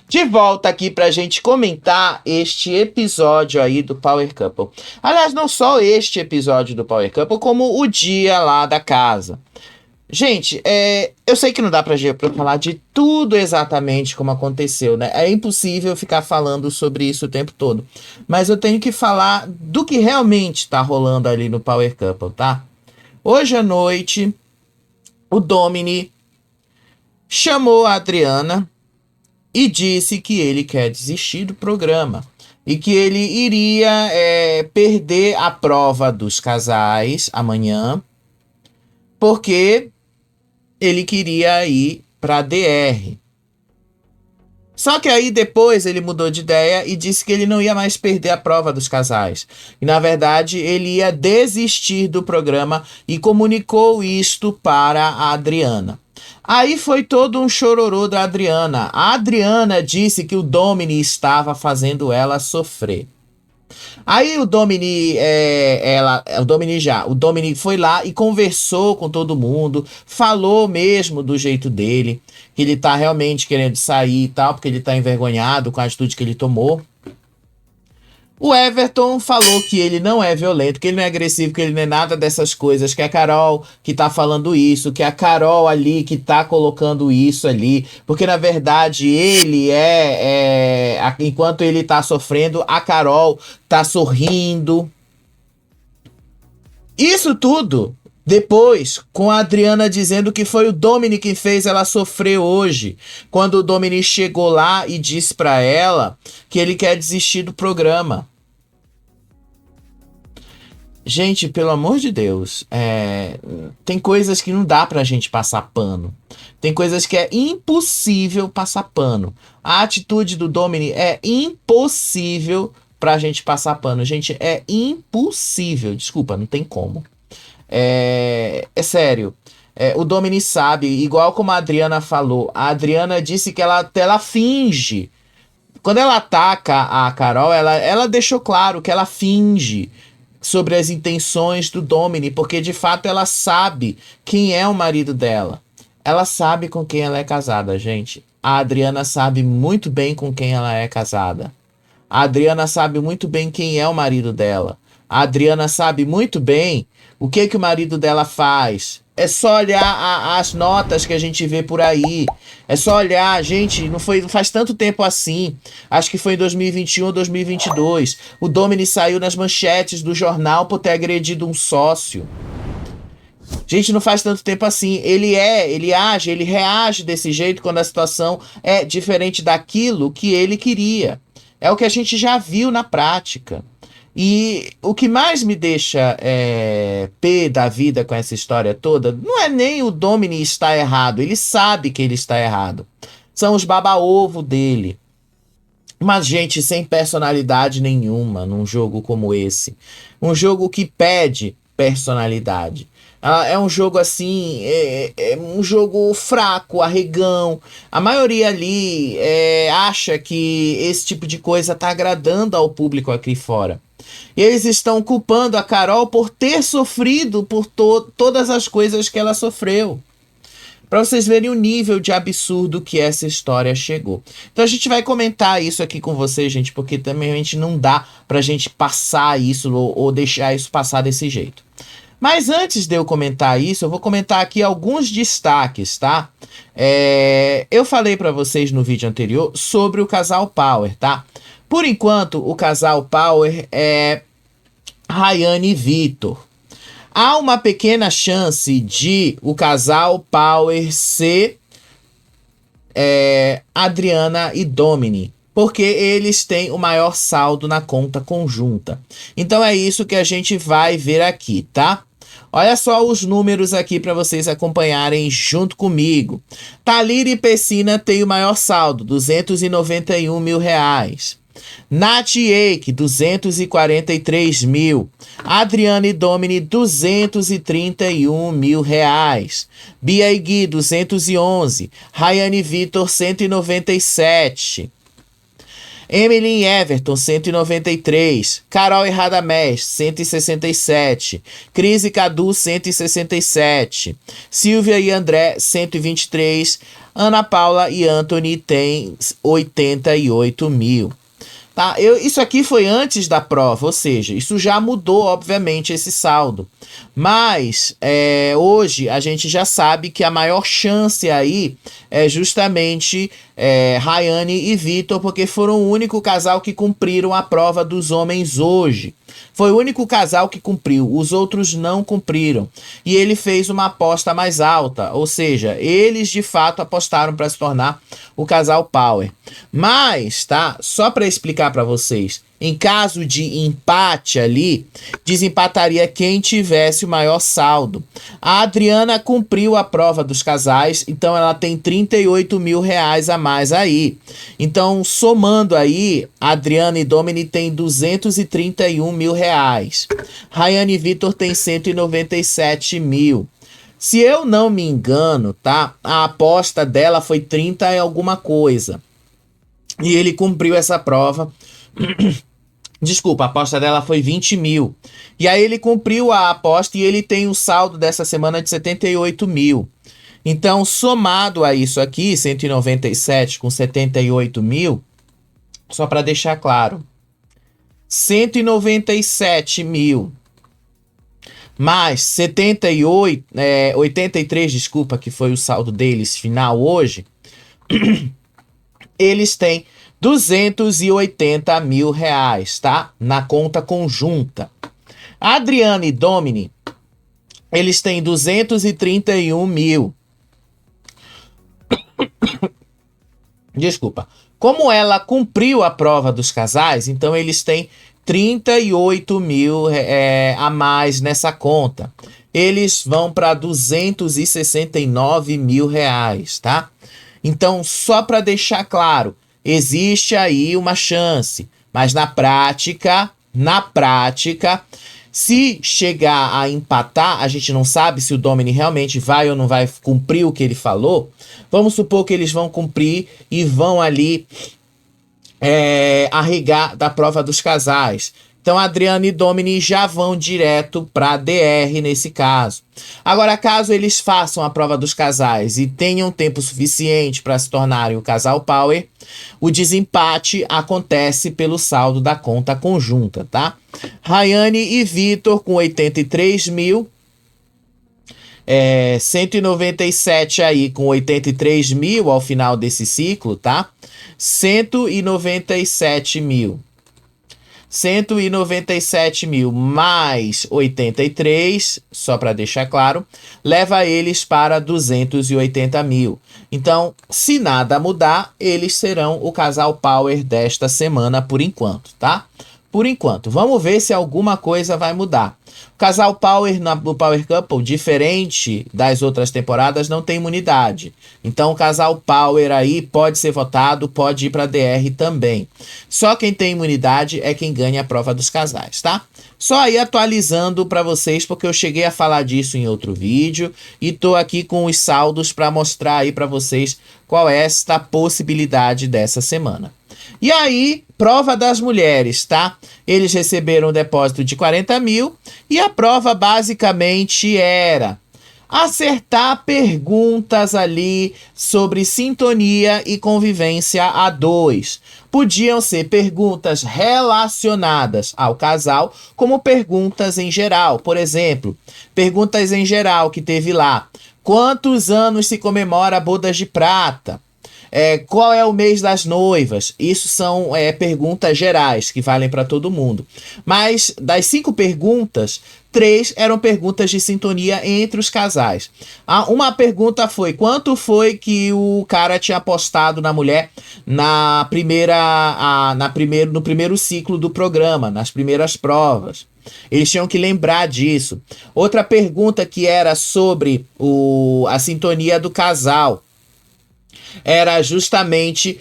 De volta aqui pra gente comentar este episódio aí do Power Couple. Aliás, não só este episódio do Power Couple, como o dia lá da casa. Gente, eu sei que não dá pra falar de tudo exatamente como aconteceu, né? É impossível ficar falando sobre isso o tempo todo. Mas eu tenho que falar do que realmente tá rolando ali no Power Couple, tá? Hoje à noite, o Domini chamou a Adriana e disse que ele quer desistir do programa e que ele iria perder a prova dos casais amanhã, porque ele queria ir para DR. Só que aí depois ele mudou de ideia e disse que ele não ia mais perder a prova dos casais. E na verdade ele ia desistir do programa e comunicou isto para a Adriana. Aí foi todo um chororô da Adriana. A Adriana disse que o Domini estava fazendo ela sofrer. Aí o Domini foi lá e conversou com todo mundo, falou mesmo do jeito dele, que ele tá realmente querendo sair e tal, porque ele tá envergonhado com a atitude que ele tomou. O Everton falou que ele não é violento, que ele não é agressivo, que ele não é nada dessas coisas, que é a Carol que tá falando isso, que é a Carol ali que tá colocando isso ali, porque na verdade ele enquanto ele tá sofrendo, a Carol tá sorrindo. Isso tudo depois, com a Adriana dizendo que foi o Domini que fez ela sofrer hoje, quando o Domini chegou lá e disse pra ela que ele quer desistir do programa. Gente, pelo amor de Deus, tem coisas que não dá pra gente passar pano. Tem coisas que é impossível passar pano. A atitude do Domini é impossível pra gente passar pano. Gente, é impossível. Desculpa, não tem como. É sério. O Domini sabe, igual como a Adriana falou. A Adriana disse que ela finge. Quando ela ataca a Carol, ela deixou claro que ela finge sobre as intenções do Domini, porque de fato ela sabe quem é o marido dela. Ela sabe com quem ela é casada, gente. A Adriana sabe muito bem com quem ela é casada. A Adriana sabe muito bem quem é o marido dela. A Adriana sabe muito bem o que o marido dela faz. É só olhar as notas que a gente vê por aí. É só olhar, gente, não faz tanto tempo assim. Acho que foi em 2021 ou 2022. O Domini saiu nas manchetes do jornal por ter agredido um sócio. Gente, não faz tanto tempo assim. Ele reage desse jeito quando a situação é diferente daquilo que ele queria. É o que a gente já viu na prática. E o que mais me deixa pé da vida com essa história toda não é nem o Domini estar errado. Ele sabe que ele está errado. São os baba-ovo dele. Mas, gente, sem personalidade nenhuma num jogo como esse. Um jogo que pede personalidade. É um jogo assim, é um jogo fraco, arregão. A maioria ali acha que esse tipo de coisa tá agradando ao público aqui fora. E eles estão culpando a Carol por ter sofrido por todas as coisas que ela sofreu. Para vocês verem o nível de absurdo que essa história chegou. Então a gente vai comentar isso aqui com vocês, gente, porque também a gente não dá pra gente passar isso ou deixar isso passar desse jeito. Mas antes de eu comentar isso, eu vou comentar aqui alguns destaques, tá? Eu falei para vocês no vídeo anterior sobre o casal Power, tá? Por enquanto, o casal Power é Rayane e Vitor. Há uma pequena chance de o casal Power ser Adriana e Domini, porque eles têm o maior saldo na conta conjunta. Então é isso que a gente vai ver aqui, tá? Olha só os números aqui para vocês acompanharem junto comigo. Thalita e Pessina têm o maior saldo, R$ 291 mil. Nath e Eike, 243 mil. Adriana e Domini, 231 mil reais. Bia e Gui, 211. Rayane e Vitor, 197. Emily Everton, 193. Carol e Radamés, 167. Cris e Cadu, 167. Silvia e André, 123. Ana Paula e Anthony têm 88 mil. Tá? Isso aqui foi antes da prova, ou seja, isso já mudou, obviamente, esse saldo. Mas hoje a gente já sabe que a maior chance aí é justamente Rayane e Vitor, porque foram o único casal que cumpriram a prova dos homens hoje. Foi o único casal que cumpriu, os outros não cumpriram. E ele fez uma aposta mais alta, ou seja, eles de fato apostaram para se tornar o casal Power. Mas, tá? Só para explicar para vocês, em caso de empate ali, desempataria quem tivesse o maior saldo. A Adriana cumpriu a prova dos casais, então ela tem 38 mil reais a mais aí. Então, somando aí, Adriana e Domini tem 231 mil reais. Rayane e Vitor tem 197 mil. Se eu não me engano, tá? A aposta dela foi 30 e alguma coisa. E ele cumpriu essa prova. Desculpa, a aposta dela foi 20 mil. E aí ele cumpriu a aposta e ele tem o saldo dessa semana de 78 mil. Então, somado a isso aqui, 197 com 78 mil, só para deixar claro, 197 mil mais 83, desculpa, que foi o saldo deles final hoje, eles têm 280 mil reais, tá? Na conta conjunta. Adriana e Domini, eles têm 231 mil. Desculpa. Como ela cumpriu a prova dos casais, então eles têm 38 mil a mais nessa conta. Eles vão para 269 mil reais, tá? Então, só para deixar claro, existe aí uma chance, mas na prática, se chegar a empatar, a gente não sabe se o Domini realmente vai ou não vai cumprir o que ele falou. Vamos supor que eles vão cumprir e vão ali arregar da prova dos casais. Então, Adriana e Domini já vão direto para DR nesse caso. Agora, caso eles façam a prova dos casais e tenham tempo suficiente para se tornarem o casal Power, o desempate acontece pelo saldo da conta conjunta, tá? Rayane e Vitor com 83 mil. 197 aí com 83 mil ao final desse ciclo, tá? 197 mil. 197 mil mais 83, só para deixar claro, leva eles para 280 mil. Então, se nada mudar, eles serão o casal Power desta semana por enquanto, tá? Por enquanto. Vamos ver se alguma coisa vai mudar. O casal Power no Power Couple, diferente das outras temporadas, não tem imunidade. Então o casal Power aí pode ser votado, pode ir para DR também. Só quem tem imunidade é quem ganha a prova dos casais, tá? Só aí atualizando para vocês, porque eu cheguei a falar disso em outro vídeo e tô aqui com os saldos para mostrar aí para vocês qual é esta possibilidade dessa semana. E aí, prova das mulheres, tá? Eles receberam um depósito de 40 mil e a prova basicamente era acertar perguntas ali sobre sintonia e convivência a dois. Podiam ser perguntas relacionadas ao casal, como perguntas em geral. Por exemplo, perguntas em geral que teve lá. Quantos anos se comemora bodas de prata? Qual é o mês das noivas? Isso são perguntas gerais que valem para todo mundo. Mas das 5 perguntas, 3 eram perguntas de sintonia entre os casais. Uma pergunta foi: quanto foi que o cara tinha apostado na mulher no primeiro ciclo do programa, nas primeiras provas? Eles tinham que lembrar disso. Outra pergunta que era sobre a sintonia do casal era justamente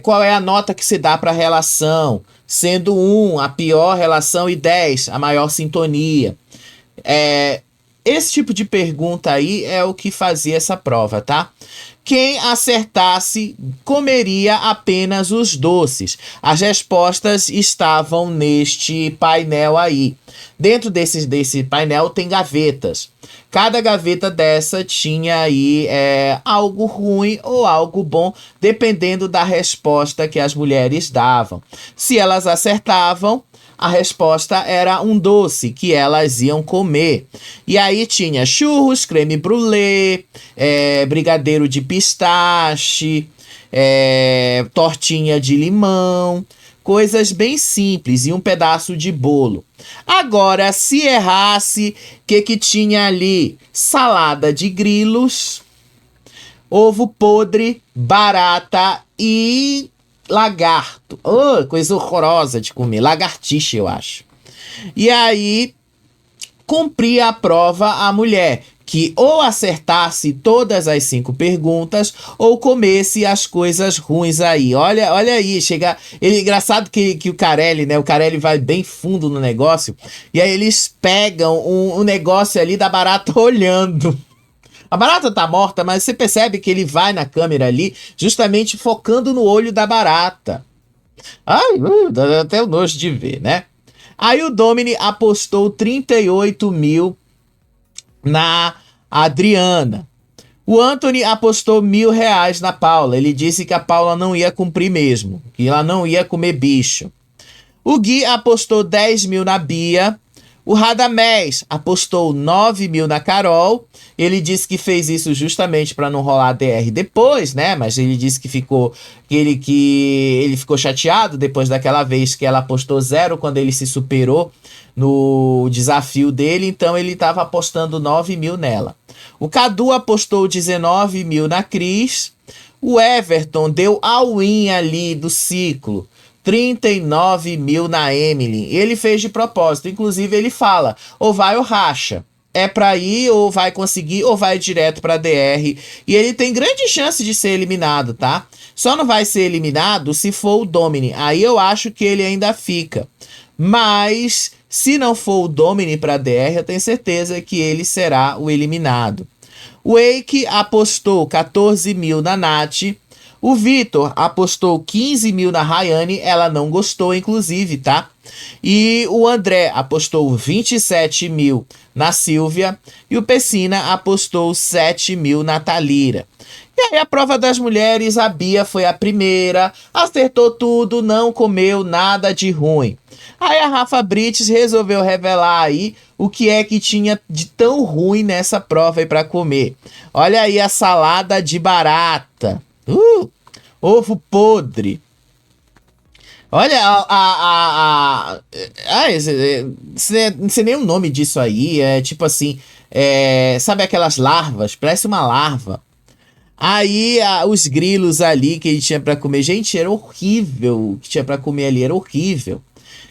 qual é a nota que se dá para a relação, sendo 1 a pior relação e 10 a maior sintonia. esse tipo de pergunta aí é o que fazia essa prova, tá? Quem acertasse comeria apenas os doces. As respostas estavam neste painel aí. Dentro desse painel tem gavetas. Cada gaveta dessa tinha aí algo ruim ou algo bom, dependendo da resposta que as mulheres davam. Se elas acertavam, a resposta era um doce que elas iam comer. E aí tinha churros, creme brulee, brigadeiro de pistache, tortinha de limão, coisas bem simples e um pedaço de bolo. Agora, se errasse, o que tinha ali? Salada de grilos, ovo podre, barata e lagarto. Oh, coisa horrorosa de comer. Lagartixa, eu acho. E aí, cumpria a prova a mulher, que ou acertasse todas as 5 perguntas ou comesse as coisas ruins aí. Olha aí, chega. Engraçado que o Carelli, né? O Carelli vai bem fundo no negócio. E aí eles pegam um negócio ali da barata olhando. A barata tá morta, mas você percebe que ele vai na câmera ali, justamente focando no olho da barata. Ai, dá até o nojo de ver, né? Aí o Domini apostou 38 mil na Adriana. O Anthony apostou R$ 1.000 na Paula. Ele disse que a Paula não ia cumprir mesmo, que ela não ia comer bicho. O Gui apostou 10 mil na Bia. O Radamés apostou 9 mil na Carol. Ele disse que fez isso justamente para não rolar DR depois, né? Mas ele disse que ele ficou chateado depois daquela vez que ela apostou 0 quando ele se superou no desafio dele. Então ele estava apostando 9 mil nela. O Cadu apostou 19 mil na Cris. O Everton deu all-in ali do ciclo. 39 mil na Emily. Ele fez de propósito. Inclusive, ele fala, ou vai ou racha. É pra ir, ou vai conseguir, ou vai direto pra DR. E ele tem grande chance de ser eliminado, tá? Só não vai ser eliminado se for o Domini. Aí eu acho que ele ainda fica. Mas, se não for o Domini pra DR, eu tenho certeza que ele será o eliminado. O Wake apostou 14 mil na Nath. O Vitor apostou 15 mil na Rayane, ela não gostou, inclusive, tá? E o André apostou 27 mil na Silvia. E o Pessina apostou 7 mil na Thalira. E aí, a prova das mulheres, a Bia foi a primeira, acertou tudo, não comeu nada de ruim. Aí a Rafa Brites resolveu revelar aí o que é que tinha de tão ruim nessa prova aí pra comer. Olha aí a salada de barata. Ovo podre. Olha não sei nem o nome disso aí. É tipo assim, sabe aquelas larvas? Parece uma larva. Aí os grilos ali que ele tinha pra comer, gente, era horrível. O que tinha pra comer ali era horrível.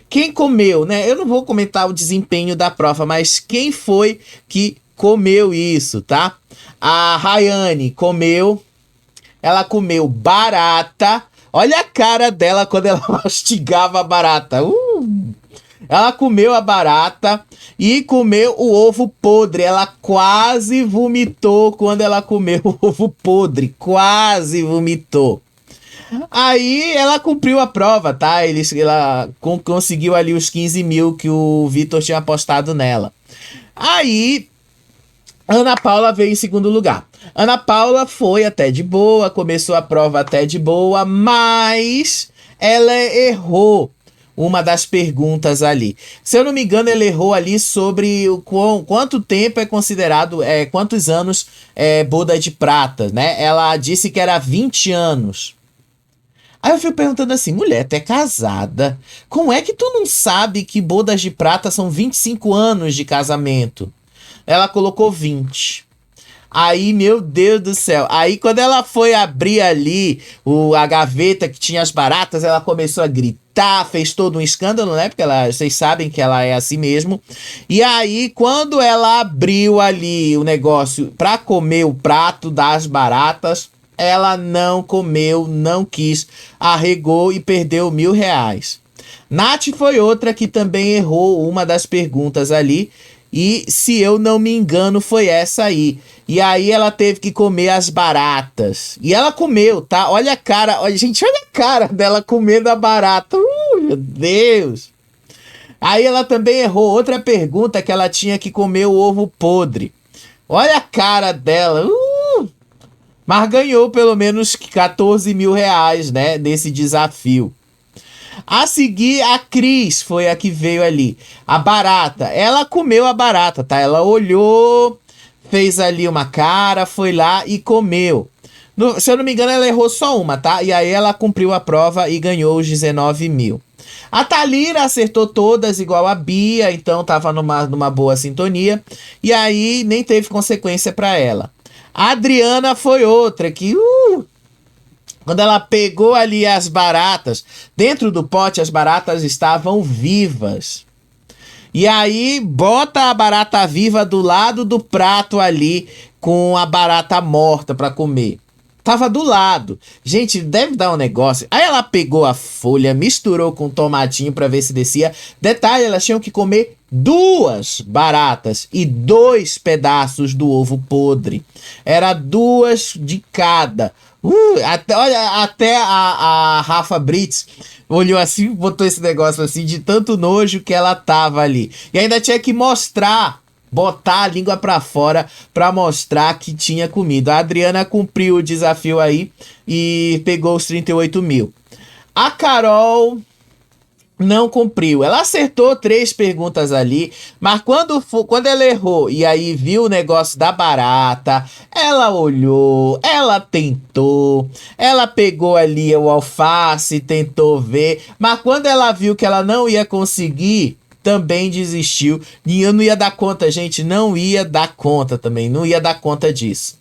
Quem comeu, né? Eu não vou comentar o desempenho da prova, mas quem foi que comeu isso, tá? A Rayane comeu. Ela comeu barata. Olha a cara dela quando ela mastigava a barata. Ela comeu a barata e comeu o ovo podre. Ela quase vomitou quando ela comeu o ovo podre. Quase vomitou. Aí ela cumpriu a prova, tá? Ela conseguiu ali os 15 mil que o Vitor tinha apostado nela. Aí Ana Paula veio em segundo lugar. Ana Paula foi até de boa, começou a prova até de boa, mas ela errou uma das perguntas ali. Se eu não me engano, ela errou ali sobre quanto tempo é considerado, quantos anos é boda de prata, né? Ela disse que era 20 anos. Aí eu fico perguntando assim, mulher, tu é casada, como é que tu não sabe que bodas de prata são 25 anos de casamento? Ela colocou 20. Aí, meu Deus do céu. Aí, quando ela foi abrir ali a gaveta que tinha as baratas, ela começou a gritar, fez todo um escândalo, né? Porque vocês sabem que ela é assim mesmo. E aí, quando ela abriu ali o negócio pra comer o prato das baratas, ela não comeu, não quis, arregou e perdeu R$ 1.000. Nath foi outra que também errou uma das perguntas ali. E se eu não me engano, foi essa aí. E aí ela teve que comer as baratas. E ela comeu, tá? Olha a cara, olha, gente, olha a cara dela comendo a barata. Meu Deus! Aí ela também errou outra pergunta que ela tinha que comer o ovo podre. Olha a cara dela. Mas ganhou pelo menos 14 mil reais, né? Nesse desafio. A seguir, a Cris foi a que veio ali. A barata. Ela comeu a barata, tá? Ela olhou, fez ali uma cara, foi lá e comeu. Se eu não me engano, ela errou só uma, tá? E aí ela cumpriu a prova e ganhou os 19 mil. A Thalira acertou todas igual a Bia, então tava numa boa sintonia. E aí nem teve consequência para ela. A Adriana foi outra que... quando ela pegou ali as baratas, dentro do pote as baratas estavam vivas. E aí bota a barata viva do lado do prato ali com a barata morta para comer. Tava do lado. Gente, deve dar um negócio. Aí ela pegou a folha, misturou com tomatinho para ver se descia. Detalhe, elas tinham que comer 2 baratas e 2 pedaços do ovo podre. Era 2 de cada. Até a Rafa Brits olhou assim, botou esse negócio assim, de tanto nojo que ela tava ali. E ainda tinha que botar a língua pra fora pra mostrar que tinha comido. A Adriana cumpriu o desafio aí e pegou os 38 mil. A Carol não cumpriu. Ela acertou 3 perguntas ali, mas quando ela errou e aí viu o negócio da barata, ela olhou, ela tentou, ela pegou ali o alface, tentou ver, mas quando ela viu que ela não ia conseguir, também desistiu. E eu não ia dar conta, gente, não ia dar conta também, não ia dar conta disso.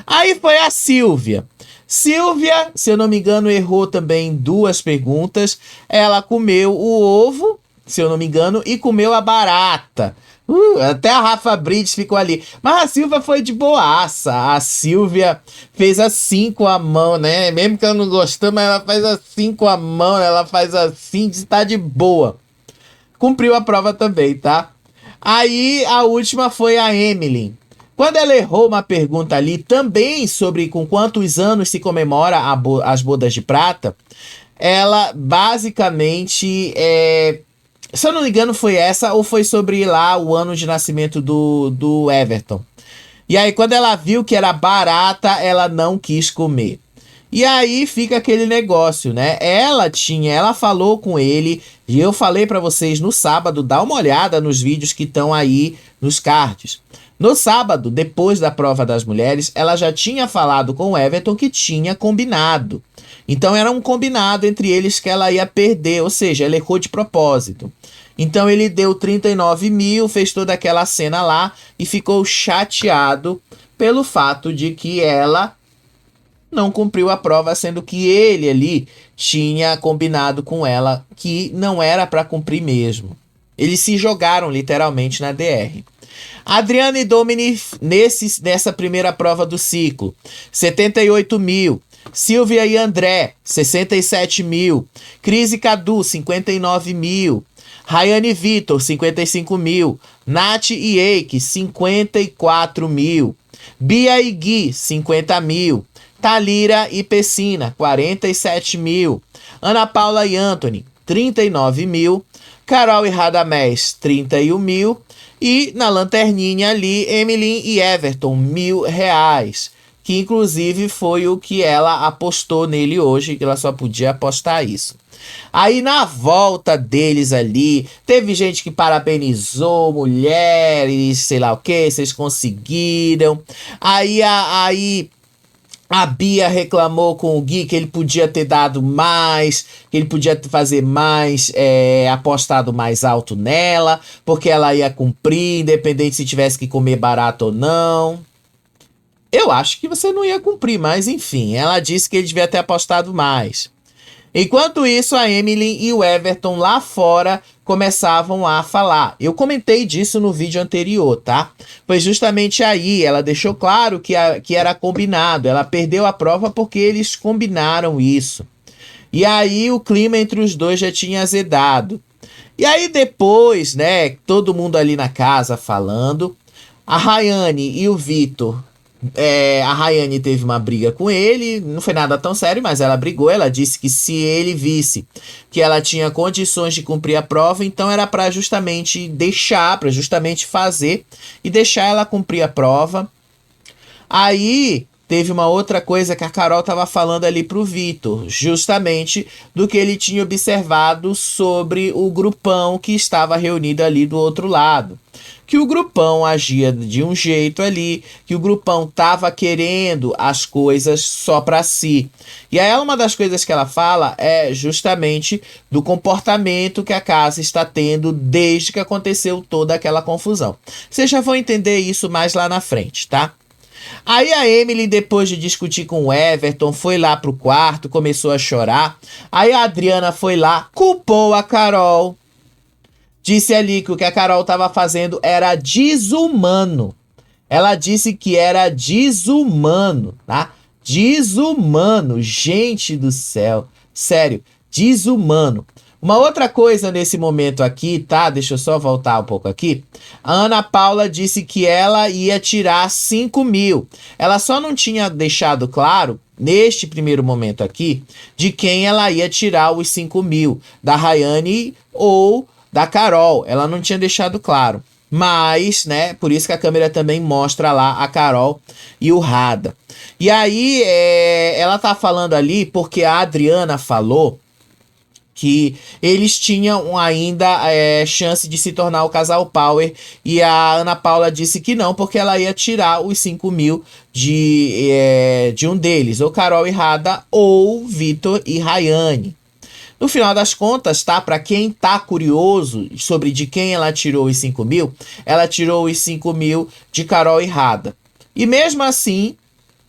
Aí foi a Silvia. Silvia, se eu não me engano, errou também 2 perguntas. Ela comeu o ovo, se eu não me engano, e comeu a barata. Até a Rafa Brits ficou ali. Mas a Silvia foi de boaça. A Silvia fez assim com a mão, né? Mesmo que ela não gostou, mas ela faz assim com a mão, ela faz assim, está de boa. Cumpriu a prova também, tá? Aí a última foi a Emily. Quando ela errou uma pergunta ali também sobre com quantos anos se comemora as bodas de prata, ela basicamente, se eu não me engano foi essa ou foi sobre lá o ano de nascimento do Everton. E aí quando ela viu que era barata, ela não quis comer. E aí fica aquele negócio, né? Ela falou com ele, e eu falei pra vocês no sábado, dá uma olhada nos vídeos que estão aí nos cards. No sábado, depois da prova das mulheres, ela já tinha falado com o Everton que tinha combinado. Então era um combinado entre eles que ela ia perder, ou seja, ela errou de propósito. Então ele deu 39 mil, fez toda aquela cena lá e ficou chateado pelo fato de que ela não cumpriu a prova, sendo que ele ali tinha combinado com ela que não era para cumprir mesmo. Eles se jogaram literalmente na DR. Adriana e Domini nessa primeira prova do ciclo, 78 mil. Silvia e André, 67 mil. Cris e Cadu, 59 mil. Rayane e Vitor, 55 mil. Nath e Eike, 54 mil. Bia e Gui, 50 mil. Thalira e Pessina, 47 mil. Ana Paula e Anthony, 39 mil. Carol e Radamés, 31 mil. E na lanterninha ali, Emily e Everton, R$1.000. Que inclusive foi o que ela apostou nele hoje, que ela só podia apostar isso. Aí na volta deles ali, teve gente que parabenizou, mulheres, sei lá o que, vocês conseguiram. Aí a Bia reclamou com o Gui que ele podia ter dado mais, que ele podia fazer mais, apostado mais alto nela, porque ela ia cumprir, independente se tivesse que comer barato ou não. Eu acho que você não ia cumprir, mas enfim, ela disse que ele devia ter apostado mais. Enquanto isso, a Emily e o Everton lá fora começavam a falar. Eu comentei disso no vídeo anterior, tá? Foi justamente aí, ela deixou claro que era combinado. Ela perdeu a prova porque eles combinaram isso. E aí o clima entre os dois já tinha azedado. E aí depois, né, todo mundo ali na casa falando, a Rayane e o Vitor, a Rayane teve uma briga com ele, não foi nada tão sério, mas ela brigou, ela disse que se ele visse que ela tinha condições de cumprir a prova, então era para justamente deixar, para justamente fazer e deixar ela cumprir a prova. Aí teve uma outra coisa que a Carol estava falando ali pro Vitor, justamente do que ele tinha observado sobre o grupão que estava reunido ali do outro lado. Que o grupão agia de um jeito ali, que o grupão tava querendo as coisas só para si. E aí uma das coisas que ela fala é justamente do comportamento que a casa está tendo desde que aconteceu toda aquela confusão. Vocês já vão entender isso mais lá na frente, tá? Aí a Emily, depois de discutir com o Everton, foi lá pro quarto, começou a chorar. Aí a Adriana foi lá, culpou a Carol. Disse ali que o que a Carol estava fazendo era desumano. Ela disse que era desumano, tá? Desumano, gente do céu. Sério, desumano. Uma outra coisa nesse momento aqui, tá? Deixa eu só voltar um pouco aqui. A Ana Paula disse que ela ia tirar 5 mil. Ela só não tinha deixado claro, neste primeiro momento aqui, de quem ela ia tirar os 5 mil. Da Rayane ou da Carol. Ela não tinha deixado claro. Mas, né, por isso que a câmera também mostra lá a Carol e o Rada. E aí, ela tá falando ali porque a Adriana falou que eles tinham ainda chance de se tornar o casal Power, e a Ana Paula disse que não, porque ela ia tirar os 5 mil de um deles, ou Carol e Rada, ou Vitor e Rayane. No final das contas, tá? Para quem tá curioso sobre de quem ela tirou os 5 mil, ela tirou os 5 mil de Carol e Rada. E mesmo assim,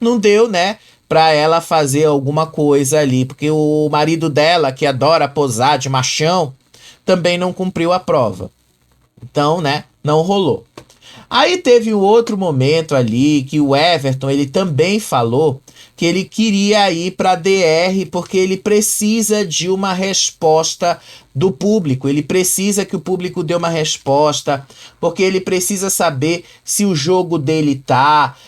não deu, né? Pra ela fazer alguma coisa ali, porque o marido dela, que adora posar de machão, também não cumpriu a prova. Então, né, não rolou. Aí teve um outro momento ali que o Everton, ele também falou que ele queria ir para DR porque ele precisa de uma resposta do público. Ele precisa que o público dê uma resposta, porque ele precisa saber se o jogo dele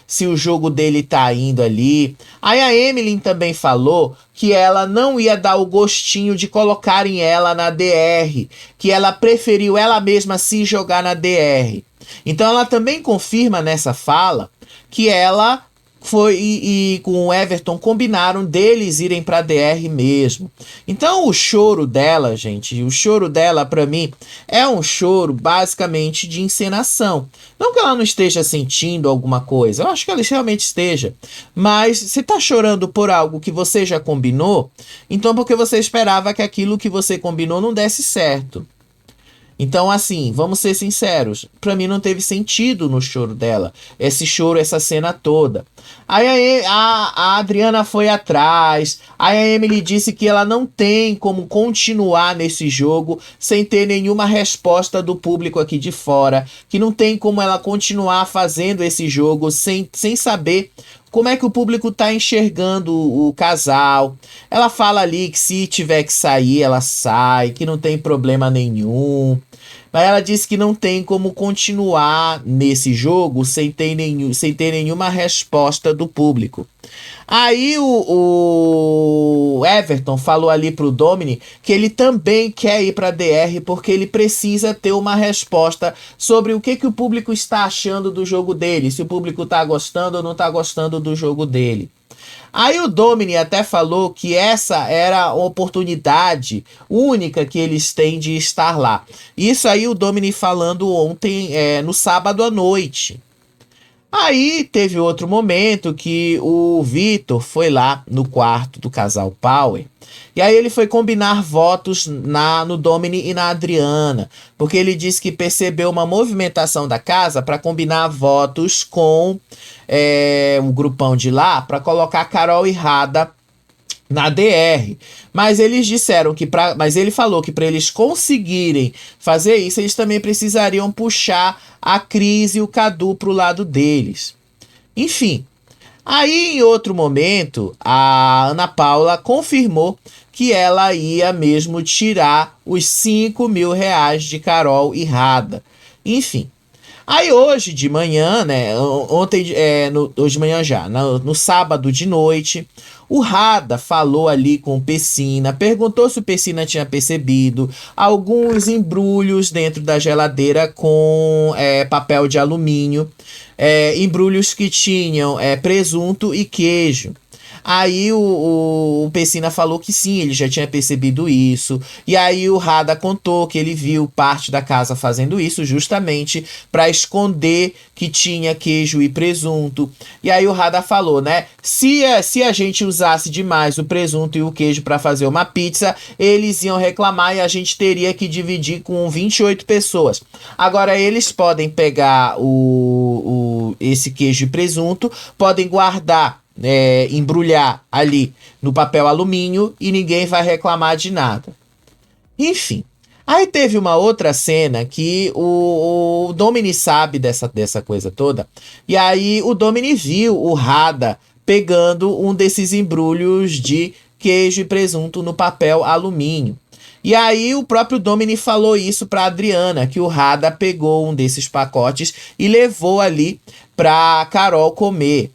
se o jogo dele tá indo ali. Aí a Emily também falou que ela não ia dar o gostinho de colocarem ela na DR, que ela preferiu ela mesma se jogar na DR. Então ela também confirma nessa fala que ela foi e com o Everton combinaram deles irem pra DR mesmo. Então o choro dela, gente, o choro dela pra mim é um choro basicamente de encenação. Não que ela não esteja sentindo alguma coisa, eu acho que ela realmente esteja. Mas se tá chorando por algo que você já combinou, então porque você esperava que aquilo que você combinou não desse certo. Então, assim, vamos ser sinceros, pra mim não teve sentido no choro dela, esse choro, essa cena toda. Aí a Adriana foi atrás, aí a Emily disse que ela não tem como continuar nesse jogo sem ter nenhuma resposta do público aqui de fora, que não tem como ela continuar fazendo esse jogo sem saber como é que o público tá enxergando o casal. Ela fala ali que se tiver que sair, ela sai, que não tem problema nenhum. Mas ela disse que não tem como continuar nesse jogo sem ter nenhuma resposta do público. Aí o Everton falou ali pro Domini que ele também quer ir pra DR porque ele precisa ter uma resposta sobre o que o público está achando do jogo dele, se o público tá gostando ou não tá gostando do jogo dele. Aí o Domini até falou que essa era a oportunidade única que eles têm de estar lá. Isso aí o Domini falando ontem, no sábado à noite. Aí teve outro momento que o Vitor foi lá no quarto do casal Power. E aí ele foi combinar votos no Domini e na Adriana. Porque ele disse que percebeu uma movimentação da casa para combinar votos com o grupão de lá, para colocar Carol e Rada na DR. Mas eles disseram que mas ele falou que para eles conseguirem fazer isso, eles também precisariam puxar a Cris e o Cadu pro lado deles. Enfim. Aí, em outro momento, a Ana Paula confirmou que ela ia mesmo tirar os 5.000 reais de Carol e Rada. Enfim. Aí hoje de manhã, né? Ontem, hoje de manhã já, no sábado de noite, o Rada falou ali com o Pessina, perguntou se o Pessina tinha percebido alguns embrulhos dentro da geladeira com papel de alumínio, embrulhos que tinham presunto e queijo. Aí o Pessina falou que sim, ele já tinha percebido isso. E aí o Rada contou que ele viu parte da casa fazendo isso justamente para esconder que tinha queijo e presunto. E aí o Rada falou, né? Se a gente usasse demais o presunto e o queijo para fazer uma pizza, eles iam reclamar e a gente teria que dividir com 28 pessoas. Agora eles podem pegar esse queijo e presunto, podem guardar, embrulhar ali no papel alumínio e ninguém vai reclamar de nada. Enfim, aí teve uma outra cena que o Domini sabe dessa coisa toda, e aí o Domini viu o Rada pegando um desses embrulhos de queijo e presunto no papel alumínio. E aí o próprio Domini falou isso para Adriana, que o Rada pegou um desses pacotes e levou ali para Carol comer.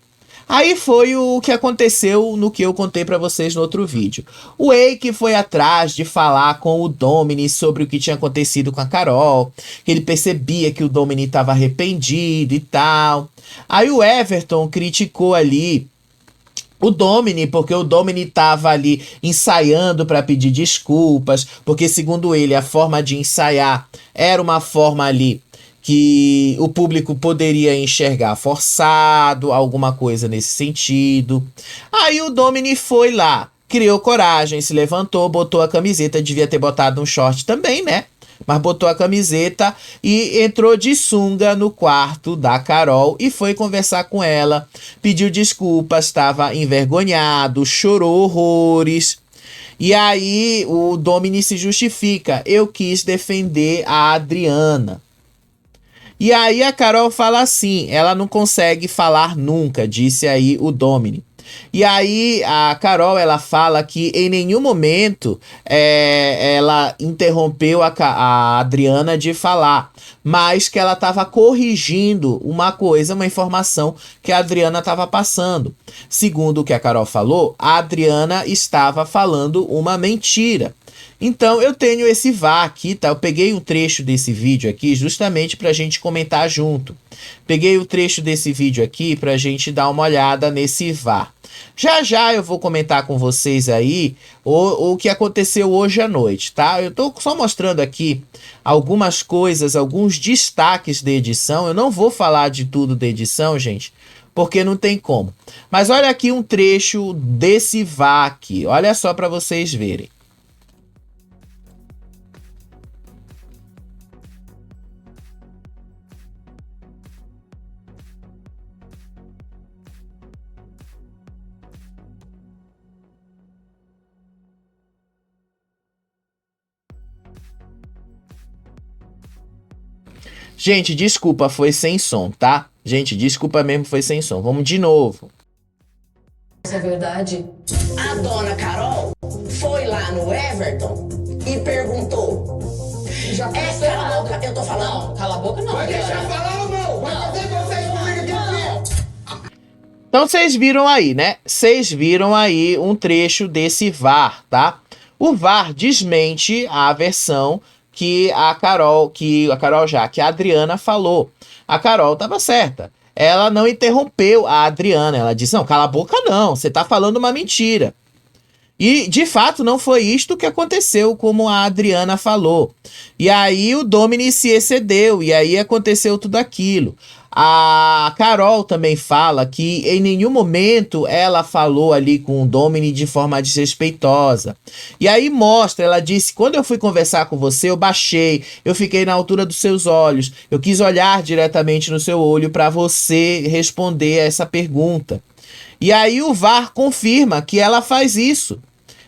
Aí foi o que aconteceu no que eu contei pra vocês no outro vídeo. O Eike foi atrás de falar com o Domini sobre o que tinha acontecido com a Carol, que ele percebia que o Domini estava arrependido e tal. Aí o Everton criticou ali o Domini, porque o Domini estava ali ensaiando para pedir desculpas, porque segundo ele a forma de ensaiar era uma forma ali que o público poderia enxergar forçado, alguma coisa nesse sentido. Aí o Domini foi lá, criou coragem, se levantou, botou a camiseta, devia ter botado um short também, né? Mas botou a camiseta e entrou de sunga no quarto da Carol e foi conversar com ela, pediu desculpas, estava envergonhado, chorou horrores. E aí o Domini se justifica: eu quis defender a Adriana. E aí a Carol fala assim, ela não consegue falar nunca, disse aí o Domini. E aí a Carol, ela fala que em nenhum momento ela interrompeu a Adriana de falar, mas que ela estava corrigindo uma coisa, uma informação que a Adriana estava passando. Segundo o que a Carol falou, a Adriana estava falando uma mentira. Então eu tenho esse VAR aqui, tá? Eu peguei um trecho desse vídeo aqui justamente pra gente comentar junto. Peguei o trecho desse vídeo aqui pra gente dar uma olhada nesse VAR. Já já eu vou comentar com vocês aí o que aconteceu hoje à noite, tá? Eu tô só mostrando aqui algumas coisas, alguns destaques da edição. Eu não vou falar de tudo da edição, gente, porque não tem como. Mas olha aqui um trecho desse VAR aqui. Olha só pra vocês verem. Gente, desculpa, foi sem som, tá? Gente, desculpa mesmo, foi sem som. Vamos de novo. Isso é verdade? A dona Carol foi lá no Everton e perguntou. Já cala a boca, eu tô falando. Não, cala a boca não. Vai deixar falar ou não? Vai fazer vocês comigo aqui. Então vocês viram aí, né? Vocês viram aí um trecho desse VAR, tá? O VAR desmente a versão que a Adriana falou. A Carol estava certa. Ela não interrompeu a Adriana. Ela disse, não, cala a boca não, você está falando uma mentira. E, de fato, não foi isto que aconteceu, como a Adriana falou. E aí o Domini se excedeu, e aí aconteceu tudo aquilo. A Carol também fala que em nenhum momento ela falou ali com o Domini de forma desrespeitosa. E aí mostra, ela disse, quando eu fui conversar com você, eu baixei, eu fiquei na altura dos seus olhos, eu quis olhar diretamente no seu olho para você responder a essa pergunta. E aí o VAR confirma que ela faz isso.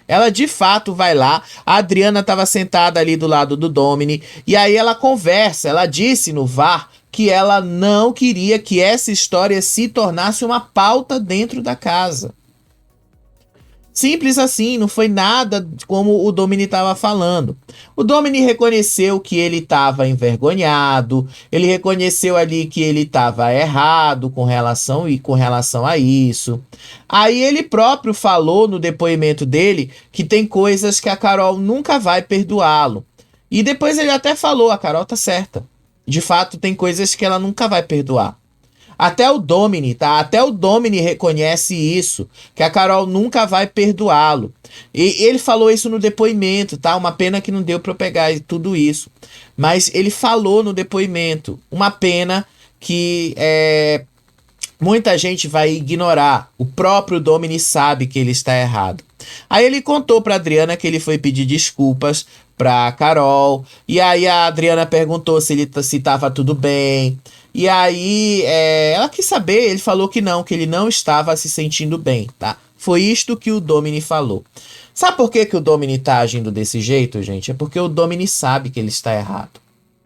Ela de fato vai lá, a Adriana estava sentada ali do lado do Domini, e aí ela conversa, ela disse no VAR que ela não queria que essa história se tornasse uma pauta dentro da casa. Simples assim, não foi nada como o Domini estava falando. O Domini reconheceu que ele estava envergonhado, ele reconheceu ali que ele estava errado com relação a isso. Aí ele próprio falou no depoimento dele que tem coisas que a Carol nunca vai perdoá-lo. E depois ele até falou, a Carol tá certa. De fato, tem coisas que ela nunca vai perdoar. Até o Domini, tá? Até o Domini reconhece isso, que a Carol nunca vai perdoá-lo. E ele falou isso no depoimento, tá? Uma pena que não deu pra eu pegar tudo isso. Mas ele falou no depoimento. Uma pena que muita gente vai ignorar. O próprio Domini sabe que ele está errado. Aí ele contou pra Adriana que ele foi pedir desculpas pra Carol. E aí a Adriana perguntou se estava tudo bem. E aí, ela quis saber, ele falou que ele não estava se sentindo bem, tá? Foi isto que o Domini falou. Sabe por que o Domini tá agindo desse jeito, gente? É porque o Domini sabe que ele está errado.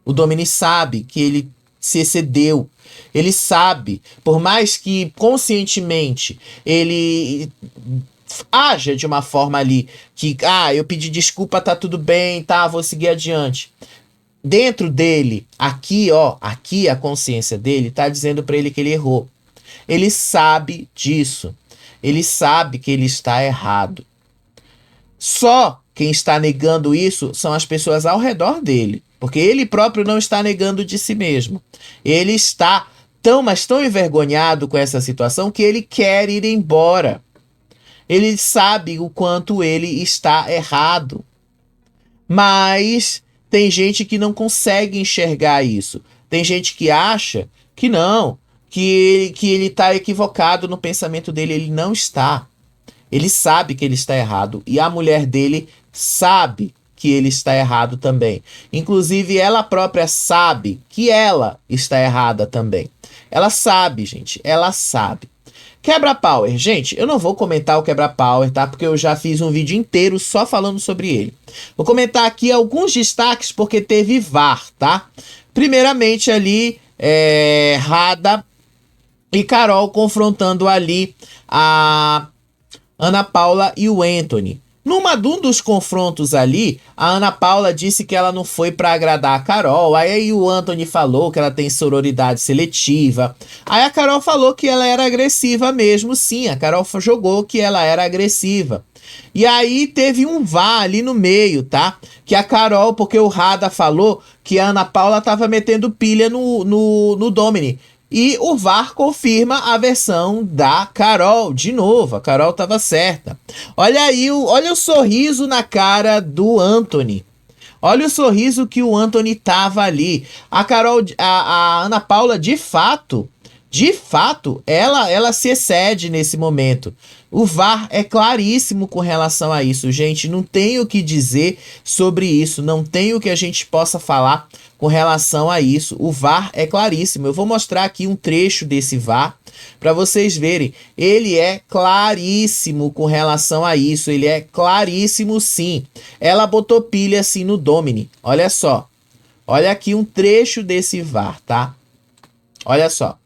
O Domini sabe que ele se excedeu. Ele sabe, por mais que conscientemente ele haja de uma forma ali que, eu pedi desculpa, tá tudo bem, tá, vou seguir adiante. Dentro dele, aqui a consciência dele tá dizendo para ele que ele errou. Ele sabe disso. Ele sabe que ele está errado. Só quem está negando isso são as pessoas ao redor dele, porque ele próprio não está negando de si mesmo. Ele está mas tão envergonhado com essa situação que ele quer ir embora. Ele sabe o quanto ele está errado. Mas tem gente que não consegue enxergar isso. Tem gente que acha que não, que ele está equivocado no pensamento dele. Ele não está. Ele sabe que ele está errado. E a mulher dele sabe que ele está errado também. Inclusive, ela própria sabe que ela está errada também. Ela sabe, gente. Ela sabe. Quebra-Power. Gente, eu não vou comentar o Quebra-Power, tá? Porque eu já fiz um vídeo inteiro só falando sobre ele. Vou comentar aqui alguns destaques porque teve VAR, tá? Primeiramente ali, Rada e Carol confrontando ali a Ana Paula e o Anthony. Um dos confrontos ali, a Ana Paula disse que ela não foi pra agradar a Carol. Aí o Anthony falou que ela tem sororidade seletiva. Aí a Carol falou que ela era agressiva mesmo. Sim, a Carol jogou que ela era agressiva. E aí teve um VAR ali no meio, tá? Que a Carol, porque o Rada falou que a Ana Paula tava metendo pilha no Domini. E o VAR confirma a versão da Carol. De novo, a Carol estava certa. Olha aí, olha o sorriso na cara do Anthony. Olha o sorriso que o Anthony tava ali. A Carol, a Ana Paula, de fato, ela se excede nesse momento. O VAR é claríssimo com relação a isso, gente. Não tem o que dizer sobre isso. Não tem o que a gente possa falar com relação a isso. O VAR é claríssimo. Eu vou mostrar aqui um trecho desse VAR para vocês verem. Ele é claríssimo com relação a isso. Ele é claríssimo, sim. Ela botou pilha assim no Domini. Olha só. Olha aqui um trecho desse VAR, tá? Olha só.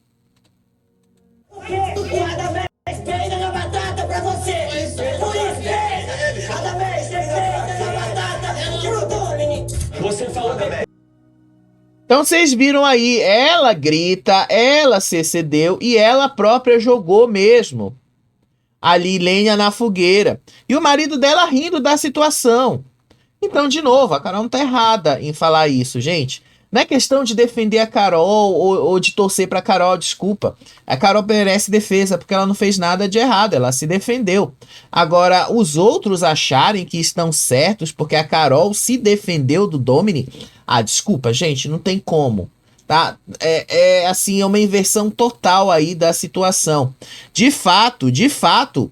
Você falou bem. Então vocês viram aí, ela grita, ela se excedeu e ela própria jogou mesmo ali lenha na fogueira. E o marido dela rindo da situação. Então, de novo, a Carol não tá errada em falar isso, gente. Não é questão de defender a Carol ou de torcer pra Carol, desculpa. A Carol merece defesa porque ela não fez nada de errado, ela se defendeu. Agora, os outros acharem que estão certos porque a Carol se defendeu do Domini. Desculpa, gente, não tem como, tá? Assim, é uma inversão total aí da situação. De fato,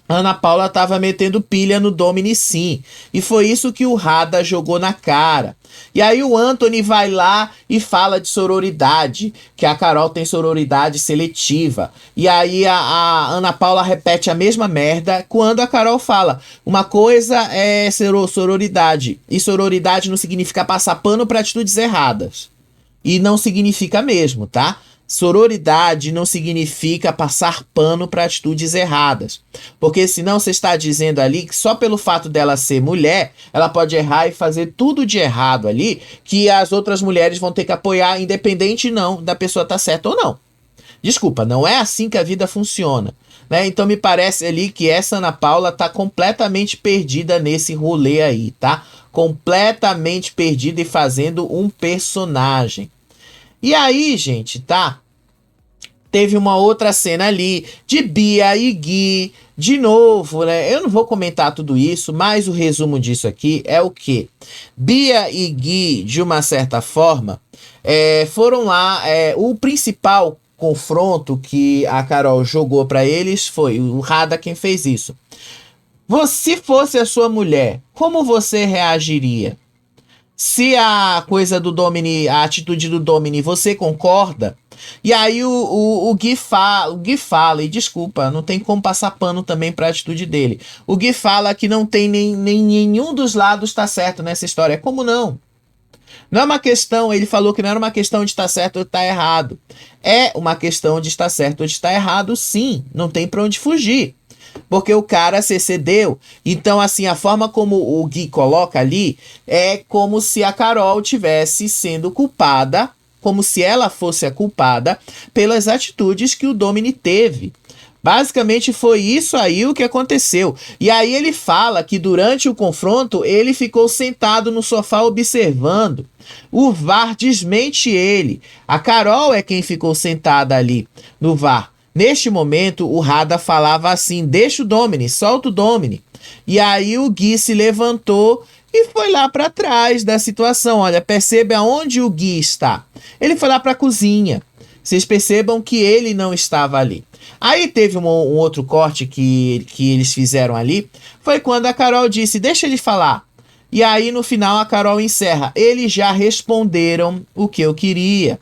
Ana Paula estava metendo pilha no Domini, sim. E foi isso que o Rada jogou na cara. E aí o Anthony vai lá e fala de sororidade, que a Carol tem sororidade seletiva. E aí a Ana Paula repete a mesma merda quando a Carol fala. Uma coisa é sororidade. E sororidade não significa passar pano para atitudes erradas. E não significa mesmo, tá? Sororidade não significa passar pano para atitudes erradas. Porque senão você está dizendo ali que só pelo fato dela ser mulher, ela pode errar e fazer tudo de errado ali, que as outras mulheres vão ter que apoiar, independente não da pessoa estar certa ou não. Desculpa, não é assim que a vida funciona. Né? Então me parece ali que essa Ana Paula tá completamente perdida nesse rolê aí, tá? Completamente perdida e fazendo um personagem. E aí, gente, tá? Teve uma outra cena ali de Bia e Gui, de novo, né? Eu não vou comentar tudo isso, mas o resumo disso aqui é o quê? Bia e Gui, de uma certa forma, foram lá. O principal confronto que a Carol jogou pra eles foi o Rada quem fez isso. Se fosse a sua mulher, como você reagiria? Se a coisa do Domini, a atitude do Domini, você concorda? E aí o Gui fala, e desculpa, não tem como passar pano também pra atitude dele. O Gui fala que não tem nenhum dos lados tá certo nessa história. Como não? Não é uma questão, ele falou que não era uma questão de estar certo ou estar errado. É uma questão de estar certo ou de estar errado, sim. Não tem pra onde fugir. Porque o cara se excedeu. Então, assim, a forma como o Gui coloca ali é como se a Carol tivesse sendo culpada, como se ela fosse a culpada pelas atitudes que o Domini teve. Basicamente foi isso aí o que aconteceu. E aí ele fala que durante o confronto ele ficou sentado no sofá observando. O VAR desmente ele. A Carol é quem ficou sentada ali no VAR. Neste momento, o Rada falava assim, deixa o Domini, solta o Domini. E aí o Gui se levantou e foi lá para trás da situação. Olha, percebe aonde o Gui está. Ele foi lá para a cozinha. Vocês percebam que ele não estava ali. Aí teve um outro corte que eles fizeram ali. Foi quando a Carol disse, deixa ele falar. E aí no final a Carol encerra. Eles já responderam o que eu queria.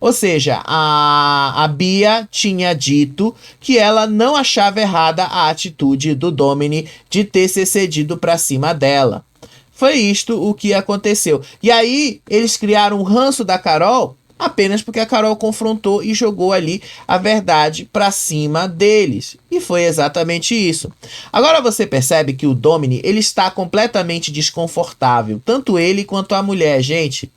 Ou seja, a Bia tinha dito que ela não achava errada a atitude do Domini de ter se cedido para cima dela. Foi isto o que aconteceu. E aí eles criaram um ranço da Carol apenas porque a Carol confrontou e jogou ali a verdade para cima deles. E foi exatamente isso. Agora você percebe que o Domini, ele está completamente desconfortável. Tanto ele quanto a mulher, gente.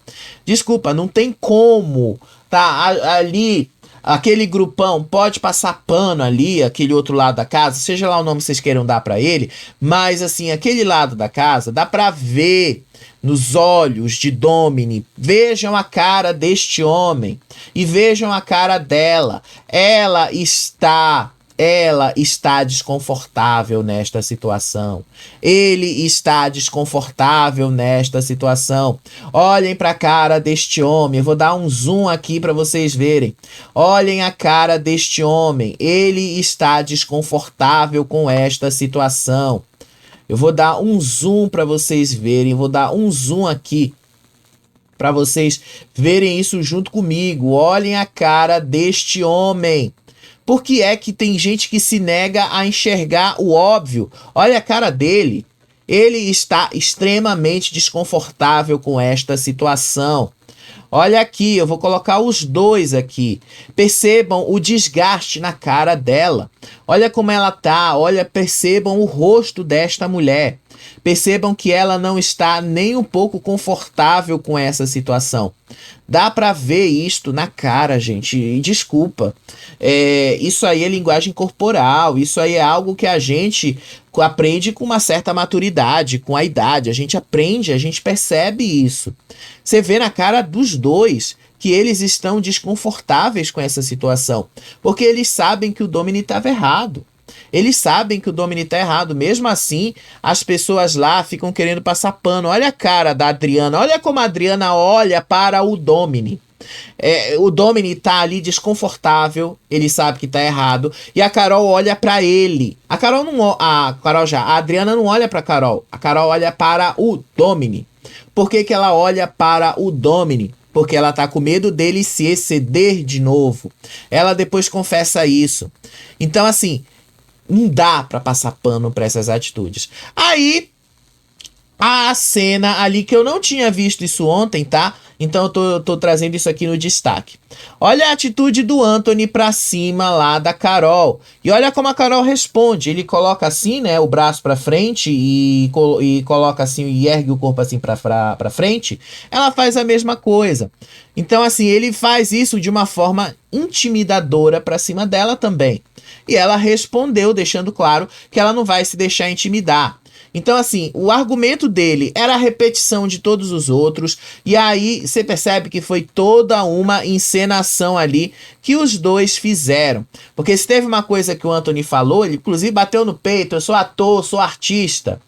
Desculpa, não tem como, tá? Ali, aquele grupão pode passar pano ali, aquele outro lado da casa, seja lá o nome que vocês queiram dar para ele, mas assim, aquele lado da casa, dá para ver nos olhos de Domini, vejam a cara deste homem e vejam a cara dela. Ela está desconfortável nesta situação. Ele está desconfortável nesta situação. Olhem para a cara deste homem. Eu vou dar um zoom aqui para vocês verem. Olhem a cara deste homem. Ele está desconfortável com esta situação. Eu vou dar um zoom para vocês verem. Vou dar um zoom aqui para vocês verem isso junto comigo. Olhem a cara deste homem. Por que é que tem gente que se nega a enxergar o óbvio? Olha a cara dele. Ele está extremamente desconfortável com esta situação. Olha aqui, eu vou colocar os dois aqui. Percebam o desgaste na cara dela. Olha como ela tá. Olha, percebam o rosto desta mulher. Percebam que ela não está nem um pouco confortável com essa situação. Dá pra ver isto na cara, gente. E desculpa. Isso aí é linguagem corporal. Isso aí é algo que a gente aprende com uma certa maturidade, com a idade. A gente aprende, a gente percebe isso. Você vê na cara dos dois que eles estão desconfortáveis com essa situação. Porque eles sabem que o Domini estava errado. Eles sabem que o Domini está errado. Mesmo assim, as pessoas lá ficam querendo passar pano. Olha a cara da Adriana. Olha como a Adriana olha para o Domini. O Domini tá ali desconfortável. Ele sabe que tá errado. E a Carol olha para ele. A Adriana não olha para Carol. A Carol olha para o Domini. Por que ela olha para o Domini? Porque ela tá com medo dele se exceder de novo. Ela depois confessa isso. Então, assim, não dá pra passar pano pra essas atitudes. Aí, a cena ali, que eu não tinha visto isso ontem, tá? Então eu tô trazendo isso aqui no destaque. Olha a atitude do Anthony pra cima lá da Carol. E olha como a Carol responde. Ele coloca assim, né, o braço pra frente e coloca assim, e ergue o corpo assim pra frente. Ela faz a mesma coisa. Então assim, ele faz isso de uma forma intimidadora pra cima dela também. E ela respondeu, deixando claro que ela não vai se deixar intimidar. Então, assim, o argumento dele era a repetição de todos os outros, e aí você percebe que foi toda uma encenação ali que os dois fizeram. Porque se teve uma coisa que o Anthony falou, ele inclusive bateu no peito: eu sou ator, sou artista.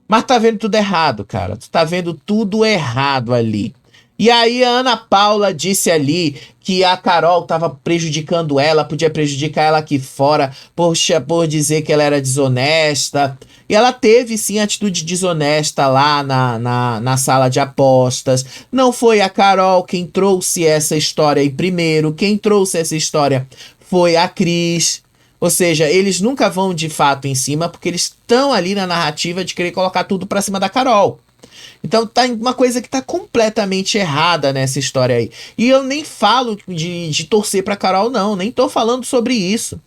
Mas tá vendo tudo errado, cara. Tu tá vendo tudo errado ali. E aí a Ana Paula disse ali que a Carol tava prejudicando ela, podia prejudicar ela aqui fora, por dizer que ela era desonesta. E ela teve sim atitude desonesta lá na sala de apostas. Não foi a Carol quem trouxe essa história aí primeiro. Quem trouxe essa história foi a Cris. Ou seja, eles nunca vão de fato em cima, porque eles estão ali na narrativa de querer colocar tudo pra cima da Carol. Então tá uma coisa que tá completamente errada nessa história aí. E eu nem falo de torcer pra Carol, não. Nem tô falando sobre isso.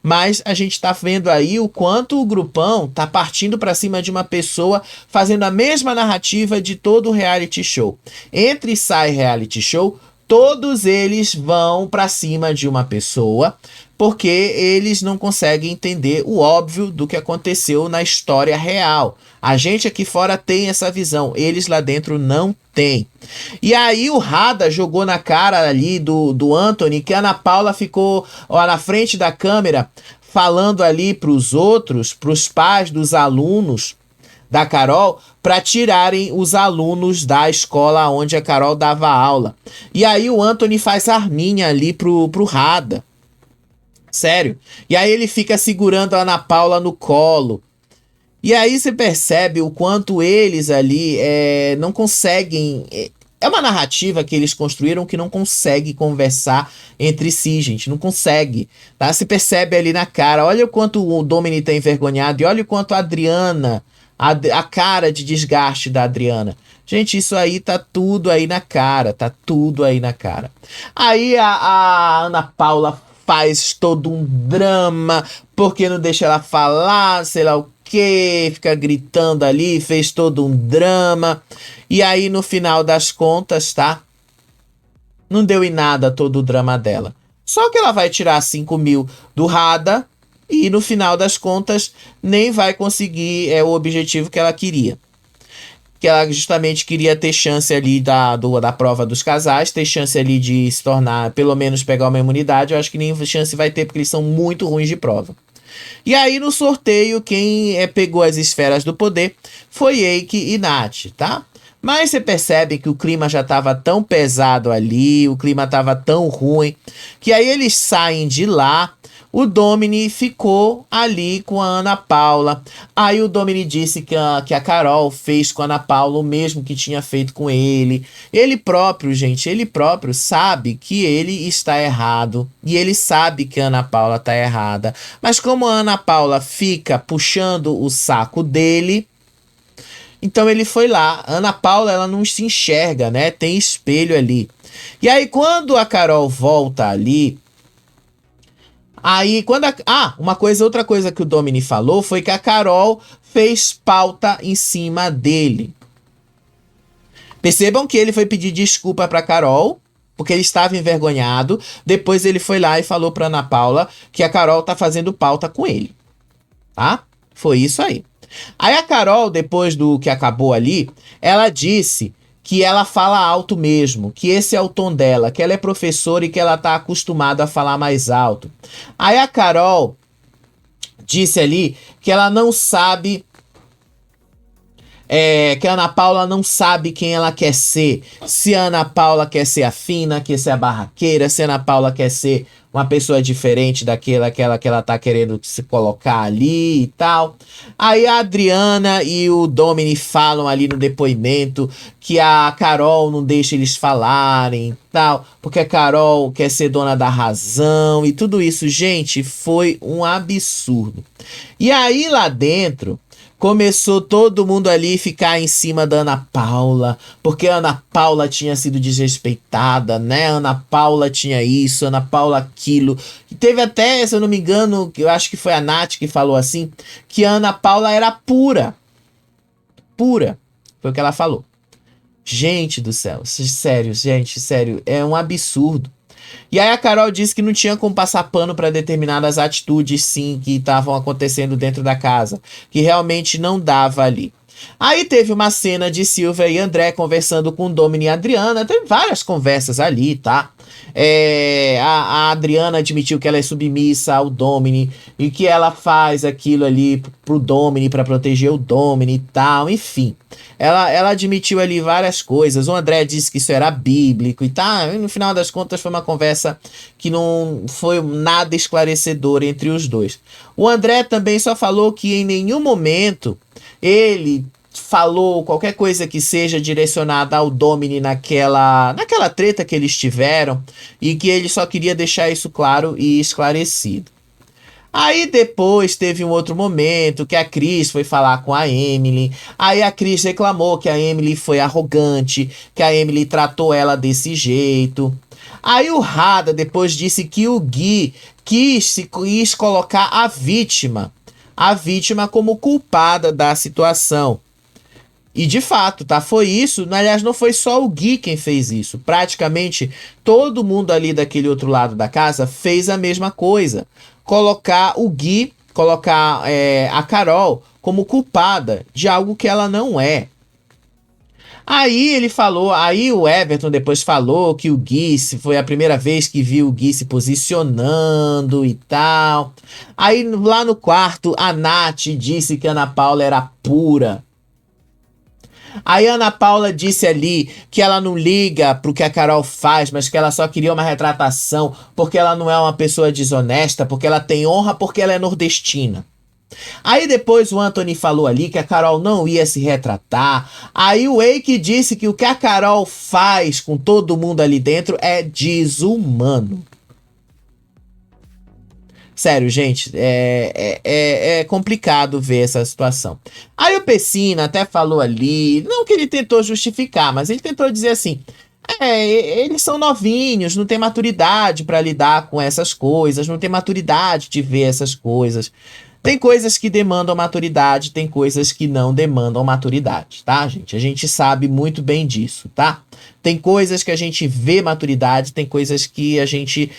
Mas a gente tá vendo aí o quanto o grupão tá partindo pra cima de uma pessoa, fazendo a mesma narrativa de todo o reality show. Entra e sai reality show, todos eles vão pra cima de uma pessoa, porque eles não conseguem entender o óbvio do que aconteceu na história real. A gente aqui fora tem essa visão, eles lá dentro não têm. E aí o Rada jogou na cara ali do Anthony que a Ana Paula ficou na frente da câmera falando ali pros outros, pros pais dos alunos da Carol, para tirarem os alunos da escola onde a Carol dava aula. E aí o Anthony faz arminha ali pro Rada. Sério. E aí ele fica segurando a Ana Paula no colo. E aí você percebe o quanto eles ali não conseguem... É uma narrativa que eles construíram que não consegue conversar entre si, gente. Não consegue. Tá? Se percebe ali na cara. Olha o quanto o Domini tá envergonhado. E olha o quanto a Adriana... A cara de desgaste da Adriana. Gente, isso aí tá tudo aí na cara. Tá tudo aí na cara. Aí a Ana Paula faz todo um drama, porque não deixa ela falar, sei lá o que, fica gritando ali, fez todo um drama. E aí, no final das contas, tá? Não deu em nada todo o drama dela. Só que ela vai tirar 5 mil do Rada e, no final das contas, nem vai conseguir o objetivo que ela queria. Que ela justamente queria ter chance ali da prova dos casais, ter chance ali de se tornar, pelo menos pegar uma imunidade. Eu acho que nem chance vai ter, porque eles são muito ruins de prova. E aí no sorteio, quem pegou as esferas do poder foi Eike e Nath, tá? Mas você percebe que o clima já estava tão pesado ali, o clima estava tão ruim, que aí eles saem de lá. O Domini ficou ali com a Ana Paula. Aí o Domini disse que a Carol fez com a Ana Paula o mesmo que tinha feito com ele. Ele próprio, gente, ele próprio sabe que ele está errado. E ele sabe que a Ana Paula está errada. Mas como a Ana Paula fica puxando o saco dele, então ele foi lá. A Ana Paula, ela não se enxerga, né? Tem espelho ali. E aí quando a Carol volta ali... Aí, outra coisa que o Domini falou foi que a Carol fez pauta em cima dele. Percebam que ele foi pedir desculpa pra Carol, porque ele estava envergonhado. Depois ele foi lá e falou pra Ana Paula que a Carol tá fazendo pauta com ele. Tá? Foi isso aí. Aí a Carol, depois do que acabou ali, ela disse que ela fala alto mesmo, que esse é o tom dela, que ela é professora e que ela tá acostumada a falar mais alto. Aí a Carol disse ali que ela não sabe, que a Ana Paula não sabe quem ela quer ser. Se a Ana Paula quer ser a fina, quer ser a barraqueira, se a Ana Paula quer ser uma pessoa diferente daquela que ela tá querendo se colocar ali e tal. Aí a Adriana e o Domini falam ali no depoimento que a Carol não deixa eles falarem e tal, porque a Carol quer ser dona da razão e tudo isso. Gente, foi um absurdo. E aí lá dentro Começou todo mundo ali ficar em cima da Ana Paula, porque a Ana Paula tinha sido desrespeitada, né? A Ana Paula tinha isso, a Ana Paula aquilo. E teve até, se eu não me engano, eu acho que foi a Nath que falou assim, que a Ana Paula era pura. Pura. Foi o que ela falou. Gente do céu, sério, gente, sério, é um absurdo. E aí a Carol disse que não tinha como passar pano para determinadas atitudes, sim, que estavam acontecendo dentro da casa, que realmente não dava ali. Aí teve uma cena de Silvia e André conversando com Domini e Adriana, teve várias conversas ali, tá? A Adriana admitiu que ela é submissa ao Domini e que ela faz aquilo ali pro Domini, para proteger o Domini e tal, enfim. Ela admitiu ali várias coisas. O André disse que isso era bíblico e tal. E no final das contas foi uma conversa que não foi nada esclarecedora entre os dois. O André também só falou que em nenhum momento ele falou qualquer coisa que seja direcionada ao Domini naquela treta que eles tiveram e que ele só queria deixar isso claro e esclarecido. Aí depois teve um outro momento que a Cris foi falar com a Emily. Aí a Cris reclamou que a Emily foi arrogante, que a Emily tratou ela desse jeito. Aí o Rada depois disse que o Gui quis colocar a vítima como culpada da situação. E de fato, tá? Foi isso. Aliás, não foi só o Gui quem fez isso. Praticamente todo mundo ali daquele outro lado da casa fez a mesma coisa. Colocar a Carol como culpada de algo que ela não é. Aí o Everton depois falou que o Gui foi a primeira vez que viu o Gui se posicionando e tal. Aí lá no quarto, a Nath disse que a Ana Paula era pura. Aí a Ana Paula disse ali que ela não liga pro que a Carol faz, mas que ela só queria uma retratação porque ela não é uma pessoa desonesta, porque ela tem honra, porque ela é nordestina. Aí depois o Anthony falou ali que a Carol não ia se retratar. Aí o Eike disse que o que a Carol faz com todo mundo ali dentro é desumano. Sério, gente, é complicado ver essa situação. Aí o Pessina até falou ali, não que ele tentou justificar, mas ele tentou dizer assim, eles são novinhos, não tem maturidade para lidar com essas coisas, não tem maturidade de ver essas coisas. Tem coisas que demandam maturidade, tem coisas que não demandam maturidade, tá, gente? A gente sabe muito bem disso, tá? Tem coisas que a gente vê maturidade, tem coisas que a gente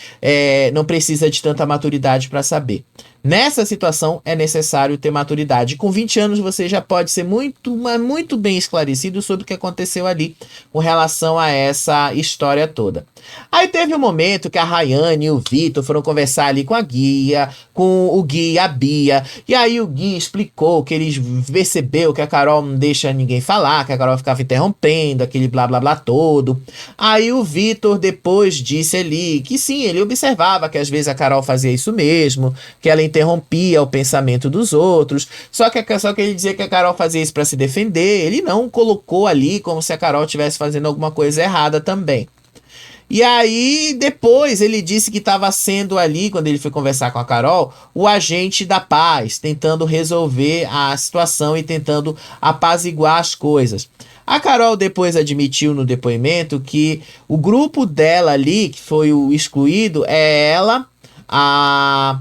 não precisa de tanta maturidade para saber. Nessa situação é necessário ter maturidade. Com 20 anos você já pode ser muito, mas muito bem esclarecido sobre o que aconteceu ali com relação a essa história toda. Aí teve um momento que a Rayane e o Vitor foram conversar ali com o Gui e a Bia. E aí o Gui explicou que ele percebeu que a Carol não deixa ninguém falar, que a Carol ficava interrompendo, aquele blá blá blá todo. Aí o Vitor depois disse ali que sim, ele observava que às vezes a Carol fazia isso mesmo, que ela interrompia o pensamento dos outros, só que ele dizia que a Carol fazia isso para se defender, ele não colocou ali como se a Carol estivesse fazendo alguma coisa errada também. E aí, depois, ele disse que estava sendo ali, quando ele foi conversar com a Carol, o agente da paz, tentando resolver a situação e tentando apaziguar as coisas. A Carol depois admitiu no depoimento que o grupo dela ali, que foi o excluído, é ela, a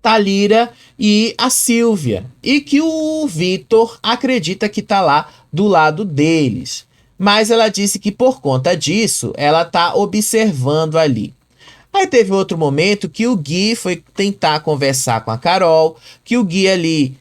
Thalira e a Silvia. E que o Vitor acredita que tá lá do lado deles. Mas ela disse que por conta disso, ela tá observando ali. Aí teve outro momento que o Gui foi tentar conversar com a Carol, que o Gui ali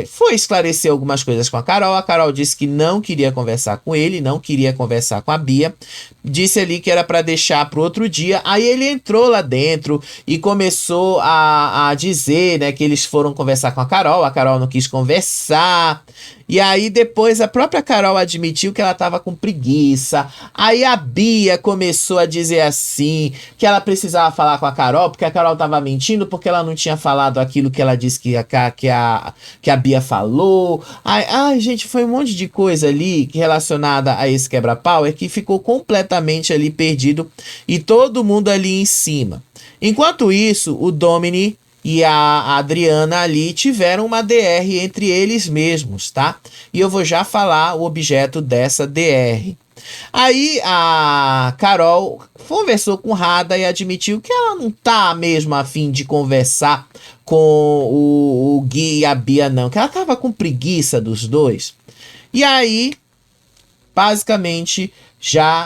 foi esclarecer algumas coisas com a Carol disse que não queria conversar com ele, não queria conversar com a Bia, disse ali que era para deixar para outro dia. Aí ele entrou lá dentro e começou a dizer, né, que eles foram conversar com a Carol não quis conversar. E aí depois a própria Carol admitiu que ela estava com preguiça. Aí a Bia começou a dizer assim, que ela precisava falar com a Carol, porque a Carol estava mentindo, porque ela não tinha falado aquilo que ela disse que a Bia falou. Ai, gente, foi um monte de coisa ali relacionada a esse quebra-pau, que ficou completamente ali perdido e todo mundo ali em cima. Enquanto isso, o Domini e a Adriana ali tiveram uma DR entre eles mesmos, tá? E eu vou já falar o objeto dessa DR. Aí a Carol conversou com Radha e admitiu que ela não tá mesmo a fim de conversar com o Gui e a Bia, não. Que ela tava com preguiça dos dois. E aí, basicamente,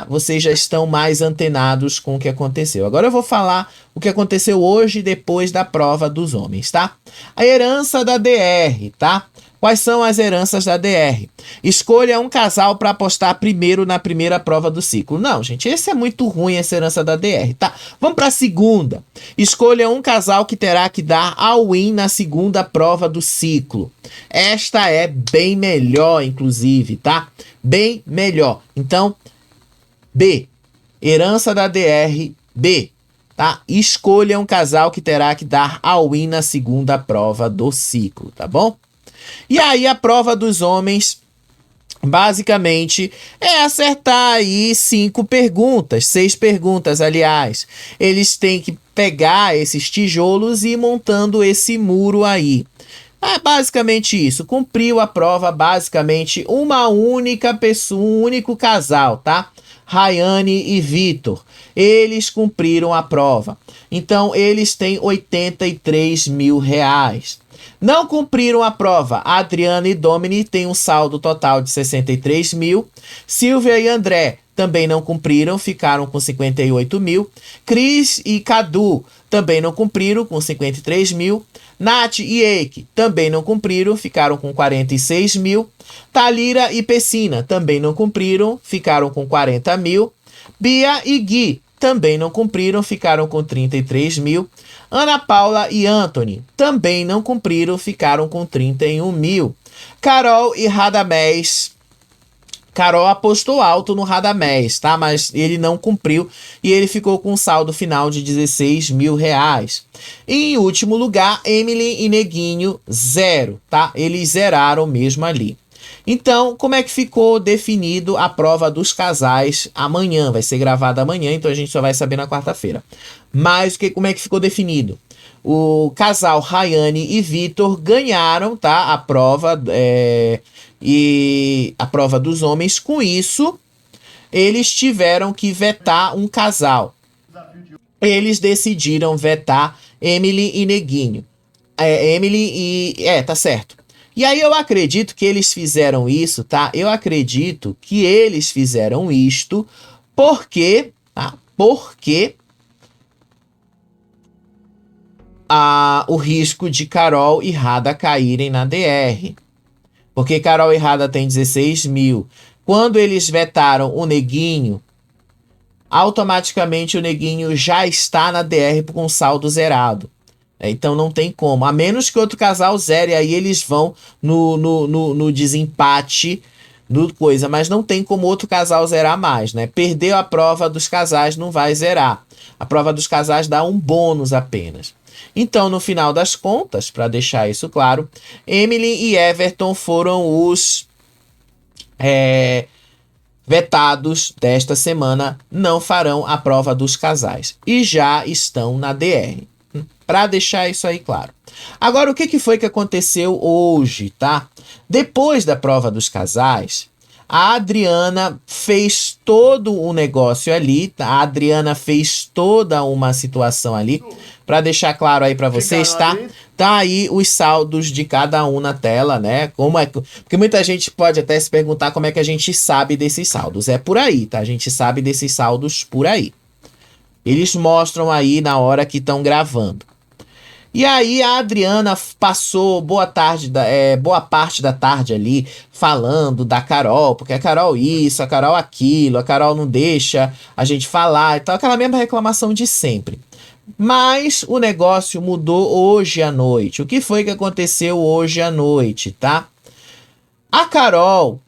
vocês já estão mais antenados com o que aconteceu. Agora eu vou falar o que aconteceu hoje depois da prova dos homens, tá? A herança da DR, tá? Quais são as heranças da DR? Escolha um casal para apostar primeiro na primeira prova do ciclo. Não, gente, esse é muito ruim, essa herança da DR, tá? Vamos para a segunda. Escolha um casal que terá que dar all-in na segunda prova do ciclo. Esta é bem melhor, inclusive, tá? Bem melhor. Então, B. Herança da DR, B. Tá? Escolha um casal que terá que dar all-in na segunda prova do ciclo, tá bom? E aí a prova dos homens, basicamente, é acertar aí 6 perguntas, aliás. Eles têm que pegar esses tijolos e ir montando esse muro aí. É basicamente isso. Cumpriu a prova, basicamente, uma única pessoa, um único casal, tá? Rayane e Vitor. Eles cumpriram a prova. Então, eles têm R$83 mil. Não cumpriram a prova. A Adriana e Domini têm um saldo total de 63 mil. Silvia e André também não cumpriram, ficaram com 58 mil. Cris e Cadu também não cumpriram, com 53 mil. Nath e Eike também não cumpriram, ficaram com 46 mil. Thalira e Pessina também não cumpriram, ficaram com 40 mil. Bia e Gui também não cumpriram, ficaram com 33 mil. Ana Paula e Anthony também não cumpriram, ficaram com 31 mil. Carol e Radamés. Carol apostou alto no Radamés, tá? Mas ele não cumpriu e ele ficou com um saldo final de 16 mil reais. E em último lugar, Emily e Neguinho, 0, tá? Eles zeraram mesmo ali. Então, como é que ficou definido a prova dos casais amanhã? Vai ser gravada amanhã, então a gente só vai saber na quarta-feira. Mas como é que ficou definido? O casal Rayane e Vitor ganharam, tá? A prova e a prova dos homens. Com isso, eles tiveram que vetar um casal. Eles decidiram vetar Emily e Neguinho. Tá certo. E aí eu acredito que eles fizeram isso, tá? Eu acredito que eles fizeram isto porque, tá? Porque o risco de Carol e Radha caírem na DR. Porque Carol e Radha têm 16 mil. Quando eles vetaram o Neguinho, automaticamente o Neguinho já está na DR com saldo zerado. Então não tem como. A menos que outro casal zere, aí eles vão no desempate, mas não tem como outro casal zerar mais, né? Perdeu a prova dos casais, não vai zerar. A prova dos casais dá um bônus apenas. Então, no final das contas, para deixar isso claro, Emily e Everton foram os vetados desta semana, não farão a prova dos casais e já estão na DR. Para deixar isso aí claro. Agora, o que foi que aconteceu hoje, tá? Depois da prova dos casais, a Adriana fez todo um negócio ali, tá? A Adriana fez toda uma situação ali, para deixar claro aí para vocês, tá? Tá aí os saldos de cada um na tela, né? Porque muita gente pode até se perguntar como é que a gente sabe desses saldos. É por aí, tá? A gente sabe desses saldos por aí. Eles mostram aí na hora que estão gravando. E aí a Adriana passou boa parte da tarde ali falando da Carol, porque a Carol isso, a Carol aquilo, a Carol não deixa a gente falar e tal, aquela mesma reclamação de sempre. Mas o negócio mudou hoje à noite. O que foi que aconteceu hoje à noite, tá? A Carol,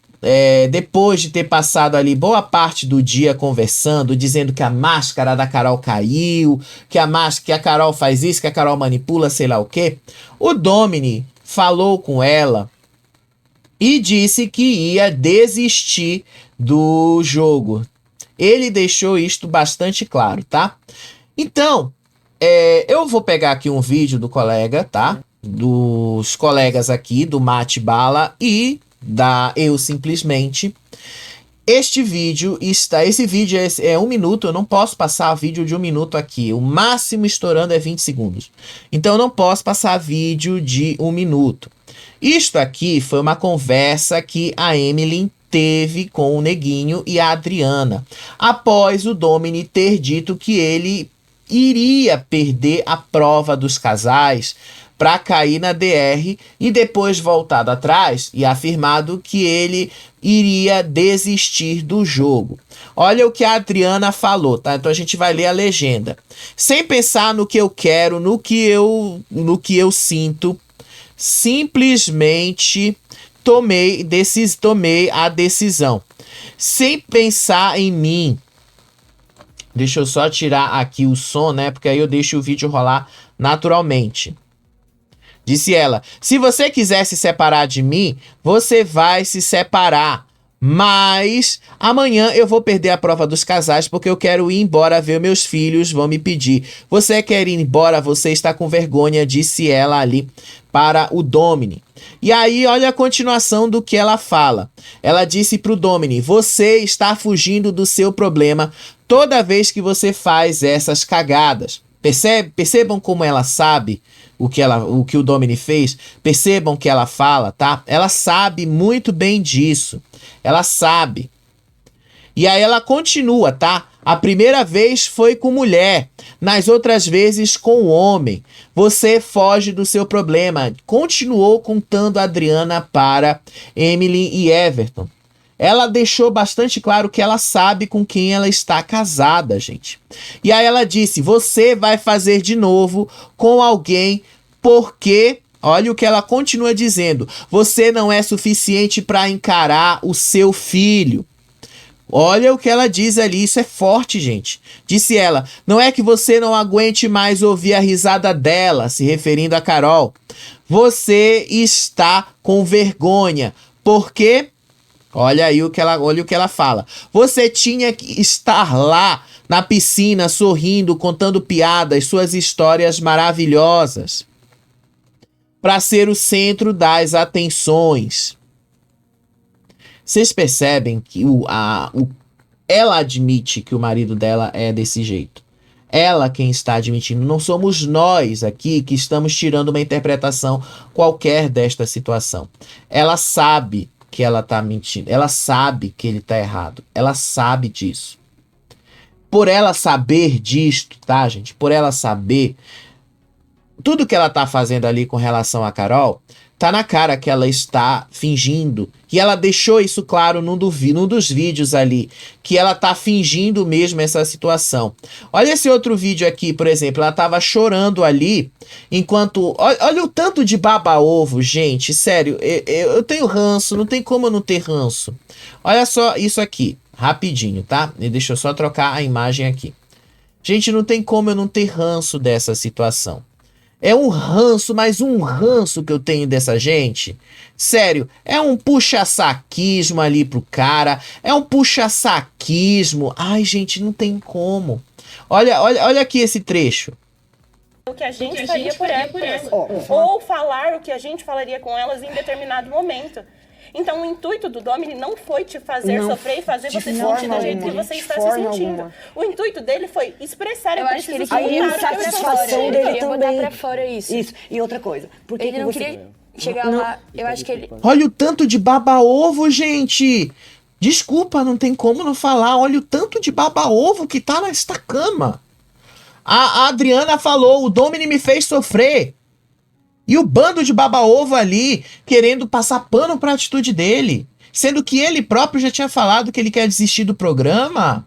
depois de ter passado ali boa parte do dia conversando, dizendo que a máscara da Carol caiu, que a Carol faz isso, que a Carol manipula, sei lá o quê, o Domini falou com ela e disse que ia desistir do jogo. Ele deixou isto bastante claro, tá? Então, Eu vou pegar aqui um vídeo do colega, tá? Dos colegas aqui, do Mate Bala e da Eu Simplesmente. Esse vídeo é 1 minuto, eu não posso passar vídeo de 1 minuto aqui. O máximo estourando é 20 segundos. Então eu não posso passar vídeo de 1 minuto. Isto aqui foi uma conversa que a Emily teve com o Neguinho e a Adriana, após o Domini ter dito que ele iria perder a prova dos casais para cair na DR e depois voltado atrás e afirmado que ele iria desistir do jogo. Olha o que a Adriana falou, tá? Então a gente vai ler a legenda. Sem pensar no que eu quero, no que eu sinto, simplesmente tomei a decisão. Sem pensar em mim. Deixa eu só tirar aqui o som, né? Porque aí eu deixo o vídeo rolar naturalmente. Disse ela: se você quiser se separar de mim, você vai se separar. Mas amanhã eu vou perder a prova dos casais porque eu quero ir embora ver meus filhos, vão me pedir. Você quer ir embora? Você está com vergonha, disse ela ali para o Domini. E aí, olha a continuação do que ela fala. Ela disse pro Domini: você está fugindo do seu problema toda vez que você faz essas cagadas. Percebam como ela sabe o que o Domini fez? Percebam que ela fala, tá? Ela sabe muito bem disso. Ela sabe. E aí ela continua, tá? A primeira vez foi com mulher, nas outras vezes com homem. Você foge do seu problema. Continuou contando a Adriana para Emily e Everton. Ela deixou bastante claro que ela sabe com quem ela está casada, gente. E aí ela disse: você vai fazer de novo com alguém porque... Olha o que ela continua dizendo. Você não é suficiente para encarar o seu filho. Olha o que ela diz ali. Isso é forte, gente. Disse ela: não é que você não aguente mais ouvir a risada dela, se referindo a Carol. Você está com vergonha. Porque... olha aí o que ela fala. Você tinha que estar lá na piscina, sorrindo, contando piadas, suas histórias maravilhosas, para ser o centro das atenções. Vocês percebem que ela admite que o marido dela é desse jeito. Ela quem está admitindo. Não somos nós aqui que estamos tirando uma interpretação qualquer desta situação. Ela sabe que ela tá mentindo. Ela sabe que ele tá errado. Ela sabe disso. Por ela saber disto, tá, gente? Por ela saber... tudo que ela tá fazendo ali com relação a Carol, tá na cara que ela está fingindo. E ela deixou isso claro num dos vídeos ali, que ela tá fingindo mesmo essa situação. Olha esse outro vídeo aqui, por exemplo. Ela tava chorando ali, enquanto... olha o tanto de baba-ovo, gente. Sério, eu tenho ranço, não tem como eu não ter ranço. Olha só isso aqui, rapidinho, tá? E deixa eu só trocar a imagem aqui. Gente, não tem como eu não ter ranço dessa situação. É um ranço, mais um ranço que eu tenho dessa gente. Sério, é um puxa-saquismo ali pro cara. É um puxa-saquismo. Ai, gente, não tem como. Olha aqui esse trecho. O que a gente faria por elas. Ou falar o que a gente falaria com elas em determinado momento. Então o intuito do Domini não foi te fazer sofrer e fazer você se sentir do jeito que você está se sentindo. O intuito dele foi expressar. Eu acho que ele queria a satisfação dele também. Botar pra fora isso. E outra coisa. Porque ele não queria chegar lá. Eu acho que ele... olha o tanto de baba-ovo, gente. Desculpa, não tem como não falar. Olha o tanto de baba-ovo que tá nesta cama. A Adriana falou: o Domini me fez sofrer. E o bando de baba-ovo ali, querendo passar pano pra atitude dele. Sendo que ele próprio já tinha falado que ele quer desistir do programa.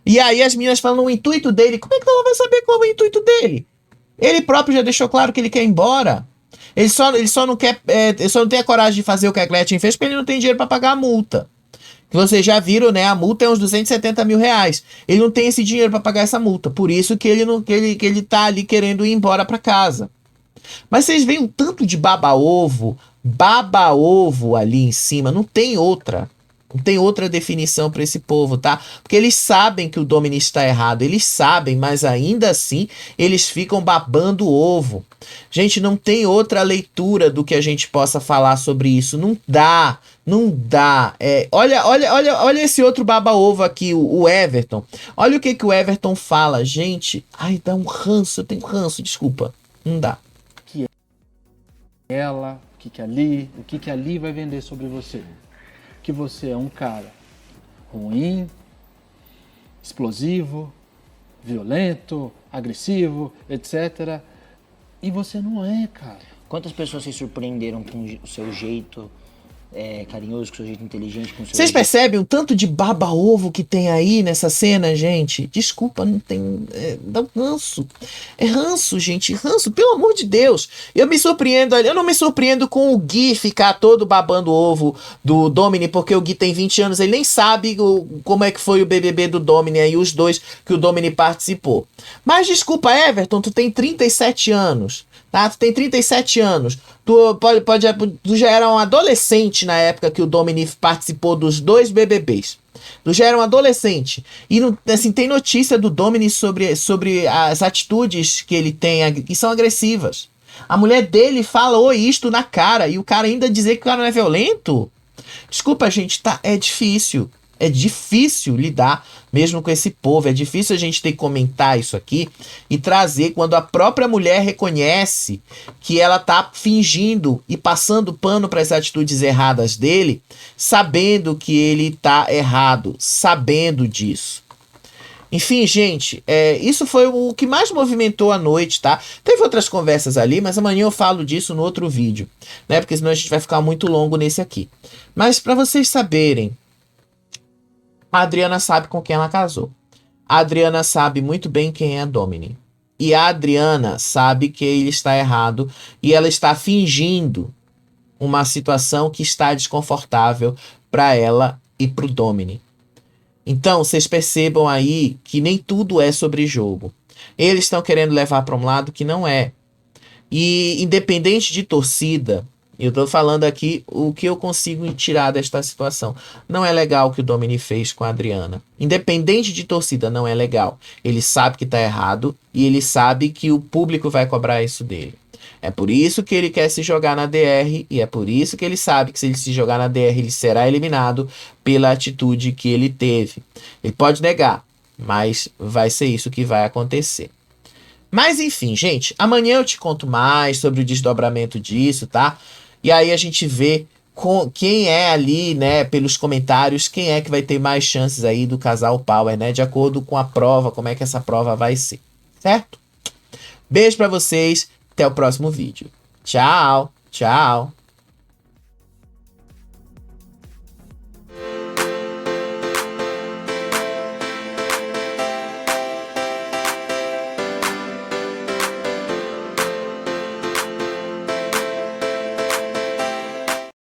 E aí as meninas falam o intuito dele. Como é que ela vai saber qual é o intuito dele? Ele próprio já deixou claro que ele quer ir embora. Ele só não quer... ele só não tem a coragem de fazer o que a Gretchen fez porque ele não tem dinheiro pra pagar a multa. Vocês já viram, né? A multa é uns 270 mil reais. Ele não tem esse dinheiro pra pagar essa multa. Por isso que ele tá ali querendo ir embora pra casa. Mas vocês veem um tanto de baba-ovo ali em cima, não tem outra. Não tem outra definição para esse povo, tá? Porque eles sabem que o Domini está errado, eles sabem, mas ainda assim eles ficam babando o ovo. Gente, não tem outra leitura do que a gente possa falar sobre isso. Não dá, não dá. Olha esse outro baba-ovo aqui, o Everton. Olha o que o Everton fala. Gente, ai, dá um ranço, eu tenho ranço, desculpa. Não dá. Ela, o que ali vai vender sobre você? Que você é um cara ruim, explosivo, violento, agressivo, etc. E você não é, cara. Quantas pessoas se surpreenderam com o seu jeito carinhoso, com o seu jeito inteligente, com o seu Vocês percebem o tanto de baba-ovo que tem aí nessa cena, gente? Desculpa, não tem... dá um ranço. É ranço, gente. Ranço, pelo amor de Deus. Eu não me surpreendo com o Gui ficar todo babando o ovo do Domini, porque o Gui tem 20 anos, ele nem sabe como é que foi o BBB do Domini aí, os dois que o Domini participou. Mas desculpa, Everton, tu tem 37 anos. Tá? Tu tem 37 anos. Tu já era um adolescente na época que o Domini participou dos 2 BBBs. Tu já era um adolescente. E assim, tem notícia do Domini sobre as atitudes que ele tem, que são agressivas. A mulher dele falou isto na cara. E o cara ainda dizer que o cara não é violento? Desculpa, gente, tá? É difícil. É difícil lidar mesmo com esse povo. É difícil a gente ter que comentar isso aqui e trazer quando a própria mulher reconhece que ela tá fingindo e passando pano para as atitudes erradas dele, sabendo que ele tá errado, sabendo disso. Enfim, gente, isso foi o que mais movimentou a noite, tá? Teve outras conversas ali, mas amanhã eu falo disso no outro vídeo, né? Porque senão a gente vai ficar muito longo nesse aqui. Mas para vocês saberem, a Adriana sabe com quem ela casou. A Adriana sabe muito bem quem é a Domini. E a Adriana sabe que ele está errado e ela está fingindo uma situação que está desconfortável para ela e para o Domini. Então, vocês percebam aí que nem tudo é sobre jogo. Eles estão querendo levar para um lado que não é. E independente de torcida, eu tô falando aqui o que eu consigo tirar desta situação. Não é legal o que o Domini fez com a Adriana. Independente de torcida, não é legal. Ele sabe que tá errado e ele sabe que o público vai cobrar isso dele. É por isso que ele quer se jogar na DR e é por isso que ele sabe que se ele se jogar na DR, ele será eliminado pela atitude que ele teve. Ele pode negar, mas vai ser isso que vai acontecer. Mas enfim, gente, amanhã eu te conto mais sobre o desdobramento disso, tá? E aí a gente vê quem é ali, né, pelos comentários, quem é que vai ter mais chances aí do casal Power, né? De acordo com a prova, como é que essa prova vai ser, certo? Beijo pra vocês, até o próximo vídeo. Tchau, tchau.